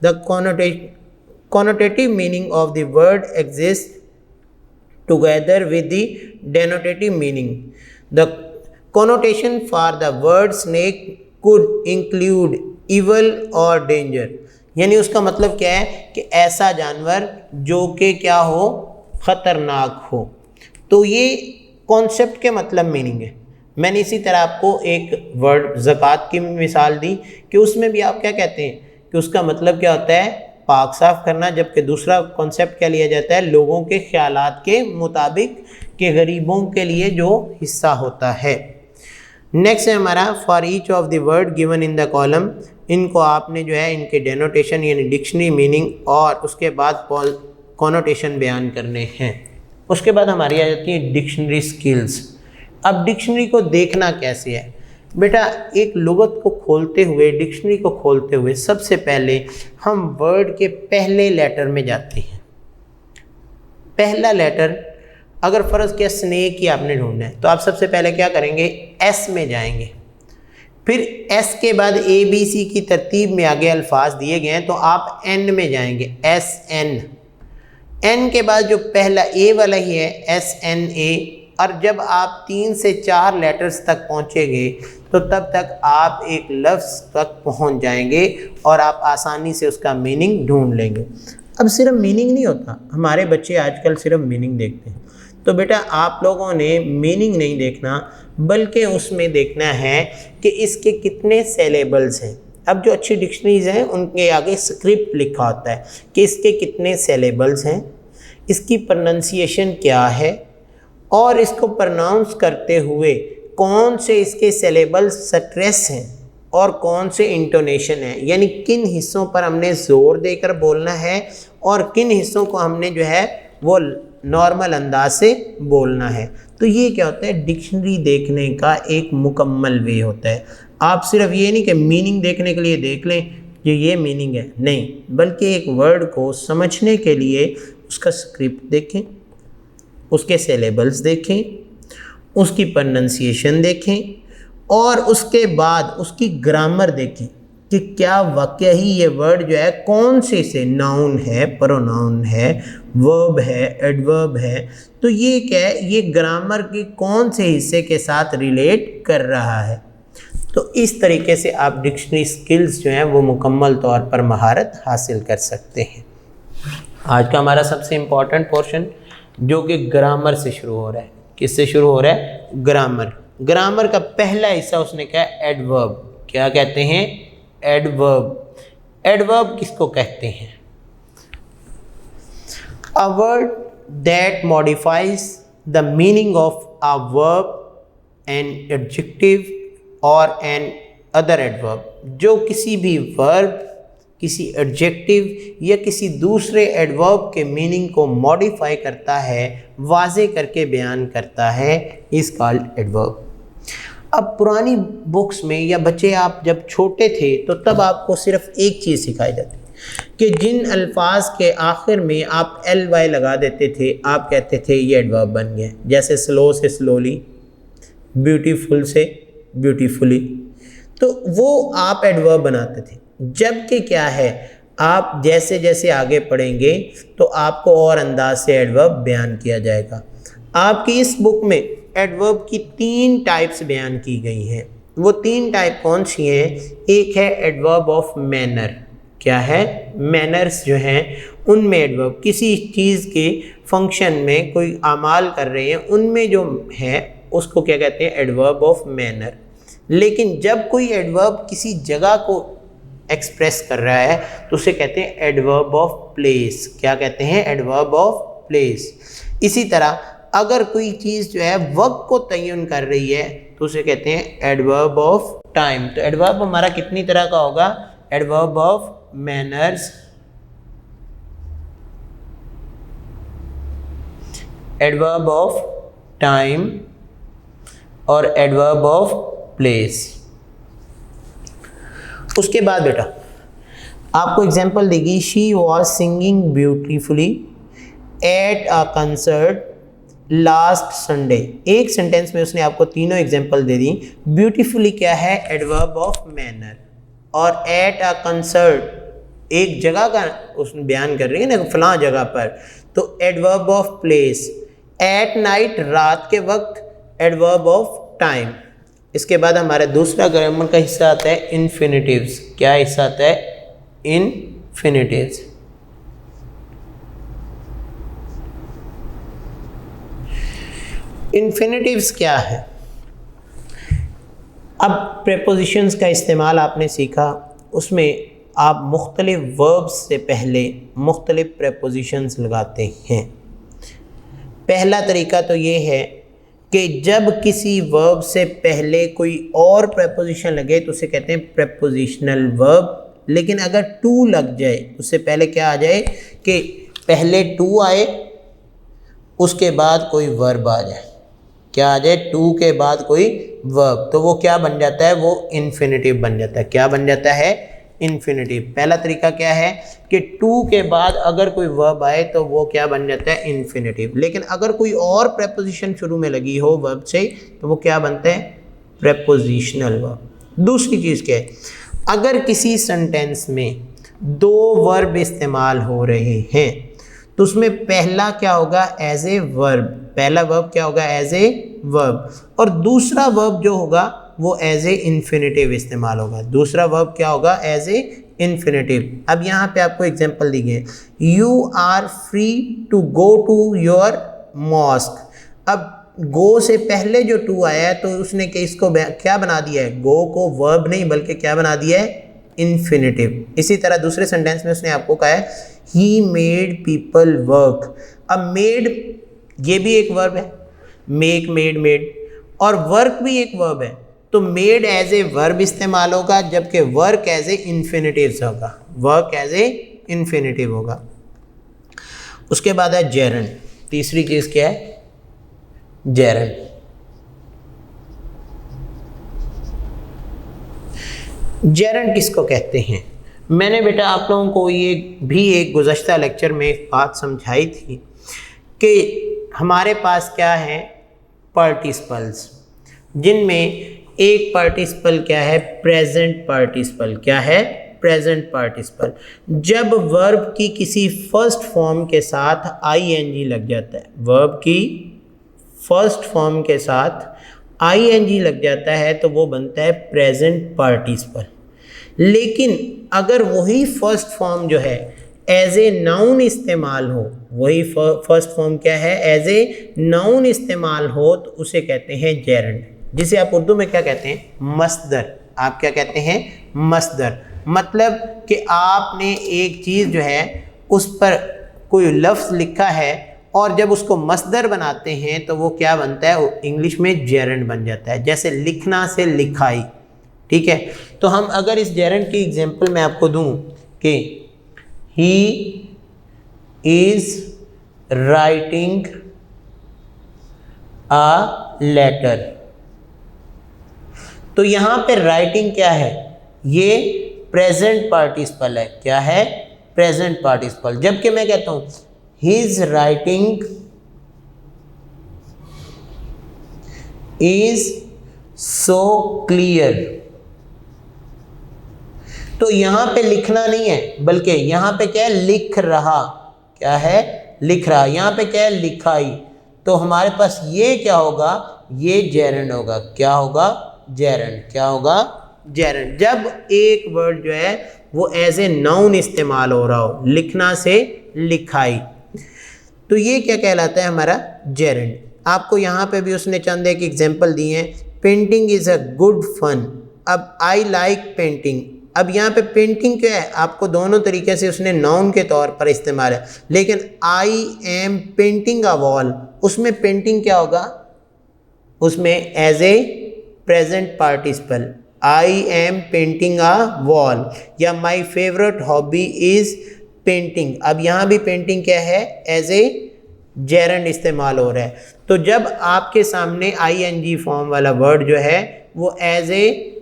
the connotative meaning of the word exist together with the denotative meaning. The connotation for the word snake could include evil or danger. यानी उसका मतलब क्या है कि ऐसा जानवर जो कि क्या हो, ख़तरनाक हो। तो ये कॉन्सेप्ट के मतलब मीनिंग है। मैंने इसी तरह आपको एक वर्ड ज़कात की मिसाल दी कि उसमें भी आप क्या कहते हैं कि उसका मतलब क्या होता है, पाक साफ करना, जबकि दूसरा कॉन्सेप्ट क्या लिया जाता है, लोगों के ख्यालात के मुताबिक के गरीबों के लिए जो हिस्सा होता है। नेक्स्ट है हमारा for each of the word given in the column. इनको आपने जो है इनके डेनोटेशन यानी डिक्शनरी मीनिंग और उसके बाद कॉनोटेशन बयान करने हैं। उसके बाद हमारी आ जाती है डिक्शनरी स्किल्स। अब डिक्शनरी को देखना कैसे है बेटा, एक लुगत को खोलते हुए, डिक्शनरी को खोलते हुए सबसे पहले हम वर्ड के पहले लेटर में जाते हैं। पहला लेटर, अगर फ़र्ज़ किया स्नेक ही आपने ढूंढना है तो आप सबसे पहले क्या करेंगे, एस में जाएंगे। फिर एस के बाद ए बी सी की तरतीब में आगे अल्फाज दिए गए हैं तो आप एन में जाएंगे, एस एन। एन के बाद जो पहला ए वाला ही है, एस एन ए। और जब आप 3 से 4 लेटर्स तक पहुँचेंगे तो तब तक आप एक लफ्ज़ तक पहुँच जाएंगे और आप आसानी से उसका मीनिंग ढूंढ लेंगे। अब सिर्फ मीनिंग नहीं होता, हमारे बच्चे आजकल सिर्फ मीनिंग देखते हैं। तो बेटा आप लोगों ने मीनिंग नहीं देखना, बल्कि उसमें देखना है कि इसके कितने सेलेबल्स हैं। अब जो अच्छी डिक्शनरीज हैं उनके आगे स्क्रिप्ट लिखा होता है कि इसके कितने सेलेबल्स हैं, इसकी प्रोनंसिएशन क्या है, और इसको प्रोनाउंस करते हुए कौन से इसके सेलेबल स्ट्रेस हैं और कौन से इंटोनेशन है, यानी किन हिस्सों पर हमने ज़ोर देकर बोलना है और किन हिस्सों को हमने जो है वो नॉर्मल अंदाज से बोलना है। तो ये क्या होता है, डिक्शनरी देखने का एक मुकम्मल वे होता है। आप सिर्फ ये नहीं कि मीनिंग देखने के लिए देख लें कि ये मीनिंग है, नहीं, बल्कि एक वर्ड को समझने के लिए उसका स्क्रिप्ट देखें, उसके सिलेबल्स देखें, उसकी प्रोनंसिएशन देखें और उसके बाद उसकी ग्रामर देखें कि क्या वाकई ही ये वर्ड जो है कौन से नाउन है, प्रोनाउन है, वर्ब है, एडवर्ब है। तो ये क्या है, ये ग्रामर के कौन से हिस्से के साथ रिलेट कर रहा है। तो इस तरीके से आप डिक्शनरी स्किल्स जो हैं वो मुकम्मल तौर पर महारत हासिल कर सकते हैं। आज का हमारा सबसे इम्पॉर्टेंट पोर्शन जो कि ग्रामर से शुरू हो रहा है। किससे शुरू हो रहा है, ग्रामर। ग्रामर का पहला हिस्सा उसने कहा एडवर्ब। क्या कहते हैं, एडवर्ब। एडवर्ब किसको कहते हैं, a word that modifies the meaning of a verb, an adjective और एन अदर एडवर्ब, जो किसी भी वर्ब, किसी एडजेक्टिव या किसी दूसरे एडवर्ब के मीनिंग को मॉडिफाई करता है, वाज़े करके बयान करता है, इज़ कॉल्ड एडवर्ब। अब पुरानी बुक्स में या बच्चे आप जब छोटे थे तो तब आपको सिर्फ एक चीज़ सिखाई जाती कि जिन अल्फाज के आखिर में आप एल वाई लगा देते थे आप कहते थे ये एडवर्ब बन गए। जैसे स्लो से स्लोली, ब्यूटीफुल से ब्यूटीफुली, तो वो आप एडवर्ब बनाते थे। जबकि क्या है, आप जैसे जैसे आगे पढ़ेंगे तो आपको और अंदाज से एडवर्ब बयान किया जाएगा। आपकी इस बुक में एडवर्ब की 3 टाइप्स बयान की गई हैं। वो 3 टाइप कौन सी हैं, एक है एडवर्ब ऑफ मैनर। क्या है, मैनर्स जो हैं उनमें एडवर्ब, किसी चीज़ के फंक्शन में कोई अमाल कर रहे हैं उनमें जो है उसको क्या कहते हैं, एडवर्ब ऑफ मैनर। लेकिन जब कोई एडवर्ब किसी जगह को एक्सप्रेस कर रहा है तो उसे कहते हैं एडवर्ब ऑफ प्लेस। क्या कहते हैं, एडवर्ब ऑफ प्लेस। इसी तरह अगर कोई चीज़ जो है वक्त को तयन कर रही है तो उसे कहते हैं एडवर्ब ऑफ टाइम। तो एडवर्ब हमारा कितनी तरह का होगा, adverb of manners, adverb of time और एडवर्ब ऑफ प्लेस। उसके बाद बेटा आपको एग्जाम्पल देगी, she was singing beautifully at a concert last Sunday. एक सेंटेंस में उसने आपको तीनों एग्जाम्पल दे दी। ब्यूटीफुली क्या है, एडवर्ब ऑफ मैनर, और एट अ कंसर्ट एक जगह का उसने बयान कर रही है ना, फलां जगह पर, तो adverb of place. At night रात के वक्त, एडवर्ब ऑफ टाइम। इसके बाद हमारा दूसरा ग्रामर का हिस्सा आता है इन्फिनिटिव्स। क्या हिस्सा आता है, इन्फिनिटिव्स। इन्फिनिटिव्स क्या है? अब प्रेपोजिशंस का इस्तेमाल आपने सीखा, उसमें आप मुख्तलिफ वर्ब्स से पहले मुख्तलिफ प्रेपोजिशंस लगाते हैं। पहला तरीका तो ये है कि जब किसी वर्ब से पहले कोई और प्रेपोजिशन लगे तो उसे कहते हैं प्रेपोजिशनल वर्ब। लेकिन अगर टू लग जाए, उससे पहले क्या आ जाए कि पहले टू आए उसके बाद कोई वर्ब आ जाए, क्या आ जाए, टू के बाद कोई वर्ब, तो वो क्या बन जाता है, वो इन्फिनिटिव बन जाता है। क्या बन जाता है? इन्फिनिटिव। पहला तरीका क्या है कि टू के बाद अगर कोई वर्ब आए तो वो क्या बन जाता है, इन्फिनिटिव। लेकिन अगर कोई और प्रेपोजिशन शुरू में लगी हो वर्ब से तो वो क्या बनता है, प्रेपोजिशनल वर्ब। दूसरी चीज़ क्या है, अगर किसी सेंटेंस में दो वर्ब इस्तेमाल हो रहे हैं तो उसमें पहला क्या होगा, एज ए वर्ब, पहला वर्ब क्या होगा, एज ए वर्ब, और दूसरा वर्ब जो होगा वो एज ए इन्फिनिटिव इस्तेमाल होगा। दूसरा वर्ब क्या होगा, एज ए इन्फिनिटिव। अब यहाँ पे आपको एग्जांपल दी गई, you are free to go to your mosque. अब गो से पहले जो टू आया है तो उसने इसको क्या बना दिया है, गो को वर्ब नहीं बल्कि क्या बना दिया है, इन्फिनिटिव। इसी तरह दूसरे सेंटेंस में उसने आपको कहा है ही मेड पीपल वर्क। अब मेड ये भी एक वर्ब है, मेक, मेड, मेड, और वर्क भी एक वर्ब है, तो मेड एज ए वर्ब इस्तेमाल होगा जबकि वर्क एज ए इन्फिनिटिव होगा, वर्क एज ए इन्फिनिटिव होगा। उसके बाद है जेरंड। तीसरी चीज़ क्या है, जेरंड। जेरंड किसको कहते हैं? मैंने बेटा आप लोगों को ये भी एक गुज़श्ता लेक्चर में एक बात समझाई थी कि हमारे पास क्या है, पार्टिसिपल्स, जिनमें एक पार्टिसिपल क्या है, प्रेजेंट पार्टिसिपल। क्या है, प्रेजेंट पार्टिसिपल। जब वर्ब की किसी फर्स्ट फॉर्म के साथ आईएनजी लग जाता है, वर्ब की फर्स्ट फॉर्म के साथ आईएनजी लग जाता है तो वो बनता है प्रेजेंट पार्टिसिपल। लेकिन अगर वही फर्स्ट फॉर्म जो है एज ए नाउन इस्तेमाल हो, वही फर्स्ट फॉर्म क्या है, एज ए नाउन इस्तेमाल हो, तो उसे कहते हैं जेरंड, जिसे आप उर्दू में क्या कहते हैं, मस्दर। आप क्या कहते हैं, मस्दर। मतलब कि आपने एक चीज़ जो है उस पर कोई लफ्ज़ लिखा है और जब उसको मस्दर बनाते हैं तो वो क्या बनता है, वो इंग्लिश में जेरंड बन जाता है। जैसे लिखना से लिखाई, ठीक है। तो हम अगर इस जेरंड की एग्जांपल मैं आपको दूं कि he is writing a letter, तो यहाँ पे राइटिंग क्या है, ये प्रेजेंट पार्टिसिपल है। क्या है, प्रेजेंट पार्टिसिपल। जबकि मैं कहता हूँ his writing is so clear, तो यहाँ पे लिखना नहीं है बल्कि यहाँ पे क्या है, लिख रहा। क्या है, लिख रहा। यहाँ पे क्या है, लिखाई। तो हमारे पास ये क्या होगा, ये जेरंड होगा। क्या होगा, जेरंड। क्या होगा, जेरंड। जब एक वर्ड जो है वो एज ए नाउन इस्तेमाल हो रहा हो, लिखना से लिखाई, तो ये क्या कहलाता है, हमारा जेरंड। आपको यहाँ पे भी उसने चंद एक एग्जांपल दिए हैं। Painting is a good fun. अब आई लाइक पेंटिंग। अब यहाँ पे पेंटिंग क्या है, आपको दोनों तरीके से उसने नाउन के तौर पर इस्तेमाल है। लेकिन I am painting a wall, उसमें पेंटिंग क्या होगा, उसमें as a present participle, I am painting a wall. या my favourite hobby is painting. अब यहाँ भी पेंटिंग क्या है, एज ए जेरंड इस्तेमाल हो रहा है। तो जब आपके सामने आईएनजी फॉर्म वाला वर्ड जो है वो एज ए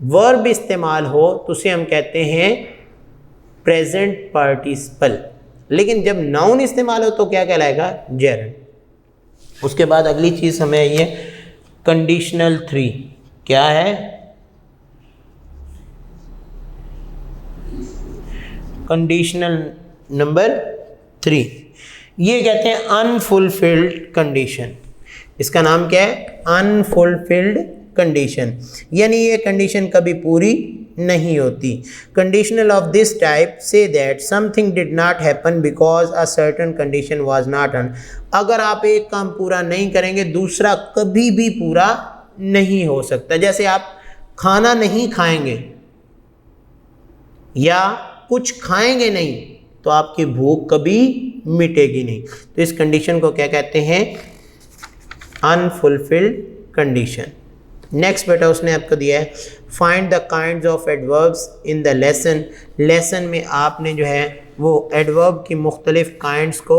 वर्ब इस्तेमाल हो तो उसे हम कहते हैं प्रेजेंट पार्टिसिपल। लेकिन जब नाउन इस्तेमाल हो तो क्या कहलाएगा, जेरंड। उसके बाद अगली चीज़ हमें ये कंडीशनल 3 क्या है, कंडीशनल नंबर 3, ये कहते हैं अनफुलफिल्ड कंडीशन। इसका नाम क्या है, अनफुलफिल्ड कंडीशन। यानी ये कंडीशन कभी पूरी नहीं होती। Conditional of this type say that something did not happen because a certain condition was not done. अगर आप एक काम पूरा नहीं करेंगे दूसरा कभी भी पूरा नहीं हो सकता। जैसे आप खाना नहीं खाएंगे या कुछ खाएंगे नहीं तो आपकी भूख कभी मिटेगी नहीं। तो इस कंडीशन को क्या कहते हैं? Unfulfilled condition. नेक्स्ट बेटा उसने आपको दिया है find the kinds of adverbs in the lesson. Lesson में आपने जो है वो एडवर्ब की मुख्तलिफ काइंड्स को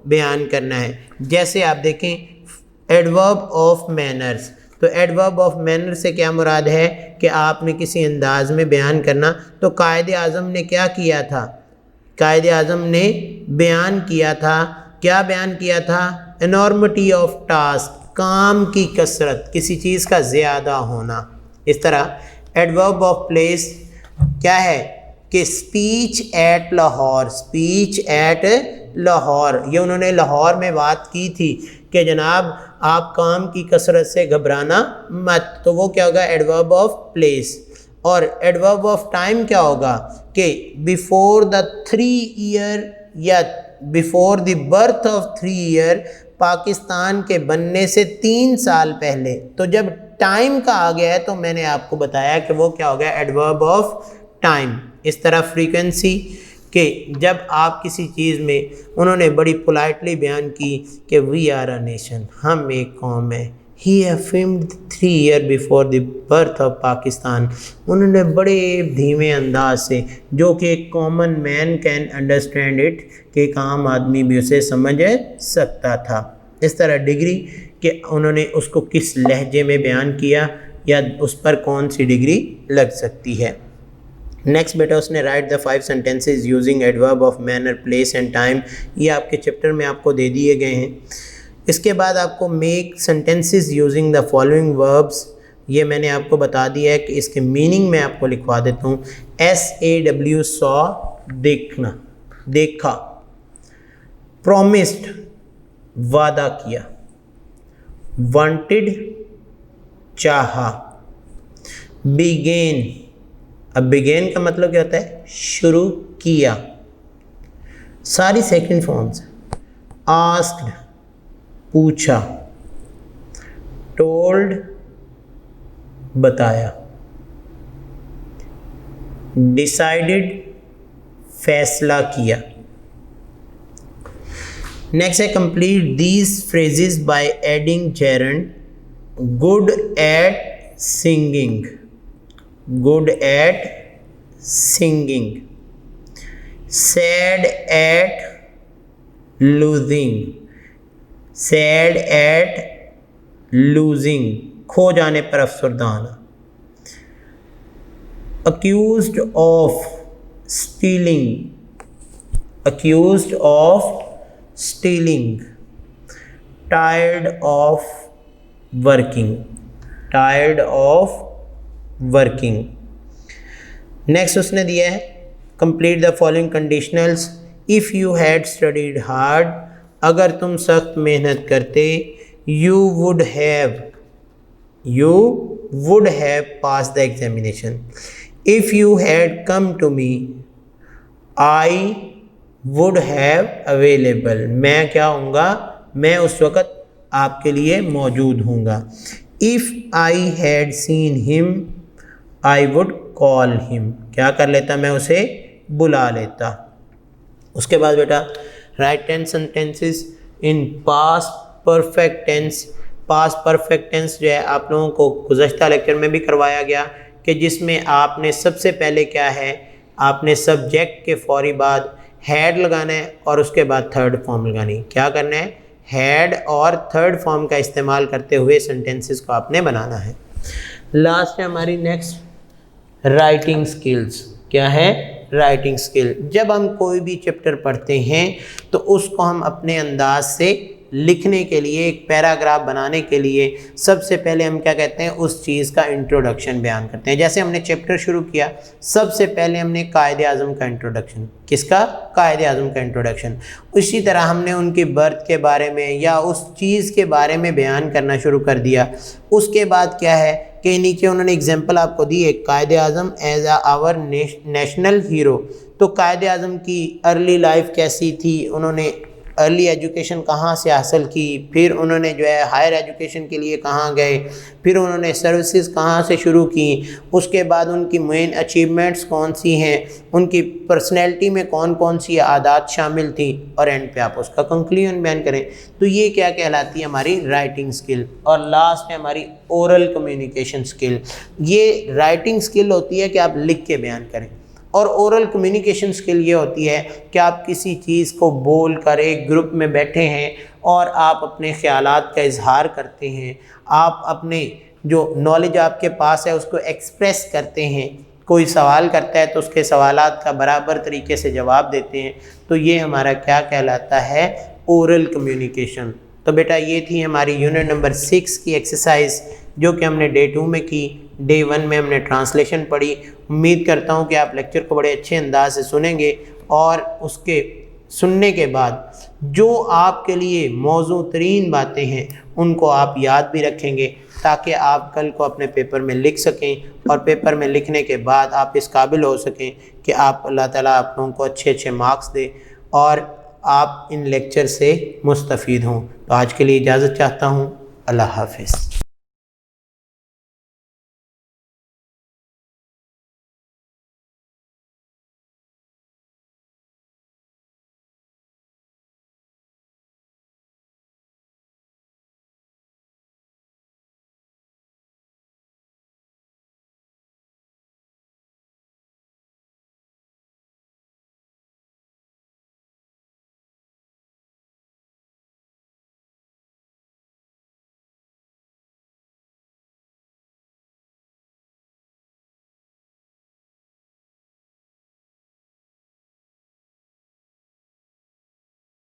बयान करना है। जैसे आप देखें एडवर्ब ऑफ मैनर्स, तो एडवर्ब ऑफ मैनर से क्या मुराद है कि आपने किसी अंदाज में बयान करना। तो कायदे आज़म ने क्या किया था? कायदे आज़म ने बयान किया था, क्या बयान किया था? एनॉर्मिटी ऑफ टास्क, काम की कसरत, किसी चीज़ का ज़्यादा होना। इस तरह एडवर्ब ऑफ प्लेस क्या है कि speech at Lahore, speech at Lahore, ये उन्होंने लाहौर में बात की थी कि जनाब आप काम की कसरत से घबराना मत, तो वो क्या होगा? Adverb of place. और एडवर्ब ऑफ टाइम क्या होगा कि बिफोर द 3 ईयर या before the birth of 3 year, Pakistan के बनने से 3 साल पहले। तो जब टाइम का आ गया है तो मैंने आपको बताया कि वो क्या हो गया? Adverb of time. इस तरह फ्रीक्वेंसी कि जब आप किसी चीज़ में, उन्होंने बड़ी पोलाइटली बयान की कि वी आर अ नेशन, हम एक कौम है। ही affirmed 3 year before the birth of Pakistan, उन्होंने बड़े धीमे अंदाज से, जो कि एक common man can understand it, कि एक आम आदमी भी उसे समझ सकता था। इस तरह डिग्री कि उन्होंने उसको किस लहजे में बयान किया या उस पर कौन सी डिग्री लग सकती है। नेक्स्ट बेटा उसने right the 5 sentences using adverb of manner, place and time. ये आपके चैप्टर में आपको दे दिए गए हैं। इसके बाद आपको make sentences using the following verbs, ये मैंने आपको बता दिया है कि इसके मीनिंग मैं आपको लिखवा देता हूँ। SAW सॉ, देखना, देखा। प्रॉमिस्ड, वादा किया। वांटेड, चाहा। बिगेन, अब बिगेन का मतलब क्या होता है? शुरू किया। सारी सेकंड फॉर्म्स। आस्क्ड, पूछा। टोल्ड, बताया। डिसाइडेड, फैसला किया। नेक्स्ट है complete these phrases by adding gerund. Good at singing, good at singing. Sad at losing, sad at losing, खो जाने पर अफसरदाना। Accused of stealing, accused of stealing. Tired of working, tired of working. Next उसने दिया है complete the following conditionals. If you had studied hard, अगर तुम सख्त मेहनत करते। You would have pass the examination. If you had come to me, I would have available, मैं क्या होऊंगा? मैं उस वक़्त आपके लिए मौजूद हूँगा। If I had seen him, I would call him, क्या कर लेता? मैं उसे बुला लेता। उसके बाद बेटा write 10 sentences in past perfect tense. Past perfect tense जो है आप लोगों को गुज़श्ता लेक्चर में भी करवाया गया कि जिसमें आपने सबसे पहले क्या है, आपने सब्जेक्ट के फौरी बाद हैड लगाना है और उसके बाद थर्ड फॉर्म लगानी। क्या करना है? हैड और थर्ड फॉर्म का इस्तेमाल करते हुए सेंटेंसेस को आपने बनाना है। लास्ट है हमारी नेक्स्ट राइटिंग स्किल्स। क्या है? Writing skill. जब हम कोई भी चैप्टर पढ़ते हैं तो उसको हम अपने अंदाज से लिखने के लिए, एक पैराग्राफ बनाने के लिए सबसे पहले हम क्या कहते हैं? उस चीज़ का इंट्रोडक्शन बयान करते हैं। जैसे हमने चैप्टर शुरू किया, सबसे पहले हमने कायदे आज़म का इंट्रोडक्शन। किसका? कायदे आज़म का इंट्रोडक्शन। इसी तरह हमने उनकी बर्थ के बारे में या उस चीज़ के बारे में बयान करना शुरू कर दिया। उसके बाद क्या है? कि नीचे उन्होंने एग्जांपल आपको दी है, कायद आज़म एज आवर नेशनल हीरो। तो कायद आज़म की अर्ली लाइफ कैसी थी, उन्होंने अर्ली एजुकेशन कहाँ से हासिल की, फिर उन्होंने जो है हायर एजुकेशन के लिए कहाँ गए, फिर उन्होंने सर्विसेज कहाँ से शुरू की, उसके बाद उनकी मेन अचीवमेंट्स कौन सी हैं, उनकी पर्सनैलिटी में कौन कौन सी आदत शामिल थी, और एंड पे आप उसका कंक्लूजन बयान करें। तो ये क्या कहलाती है, हमारी राइटिंग स्किल। और लास्ट है हमारी ओरल कम्युनिकेशन स्किल। ये राइटिंग स्किल होती है कि आप लिख के बयान करें, और ओरल कम्युनिकेशन स्किल ये होती है कि आप किसी चीज़ को बोल कर एक ग्रुप में बैठे हैं और आप अपने ख़यालात का इजहार करते हैं, आप अपने जो नॉलेज आपके पास है उसको एक्सप्रेस करते हैं। कोई सवाल करता है तो उसके सवालात का बराबर तरीके से जवाब देते हैं। तो ये हमारा क्या कहलाता है, ओरल कम्युनिकेशन। तो बेटा ये थी हमारी यूनिट नंबर 6 की एक्सरसाइज, जो कि हमने डे 2 में की। डे 1 में हमने ट्रांसलेशन पढ़ी। उम्मीद करता हूँ कि आप लेक्चर को बड़े अच्छे अंदाज से सुनेंगे, और उसके सुनने के बाद जो आपके लिए मौजू तरीन बातें हैं उनको आप याद भी रखेंगे, ताकि आप कल को अपने पेपर में लिख सकें, और पेपर में लिखने के बाद आप इस काबिल हो सकें कि आप अल्लाह ताला आप लोगों को अच्छे अच्छे मार्क्स दे और आप इन लेक्चर से मुस्तफ़ीद हों। तो आज के लिए इजाज़त चाहता हूँ। अल्लाह हाफ़िज़।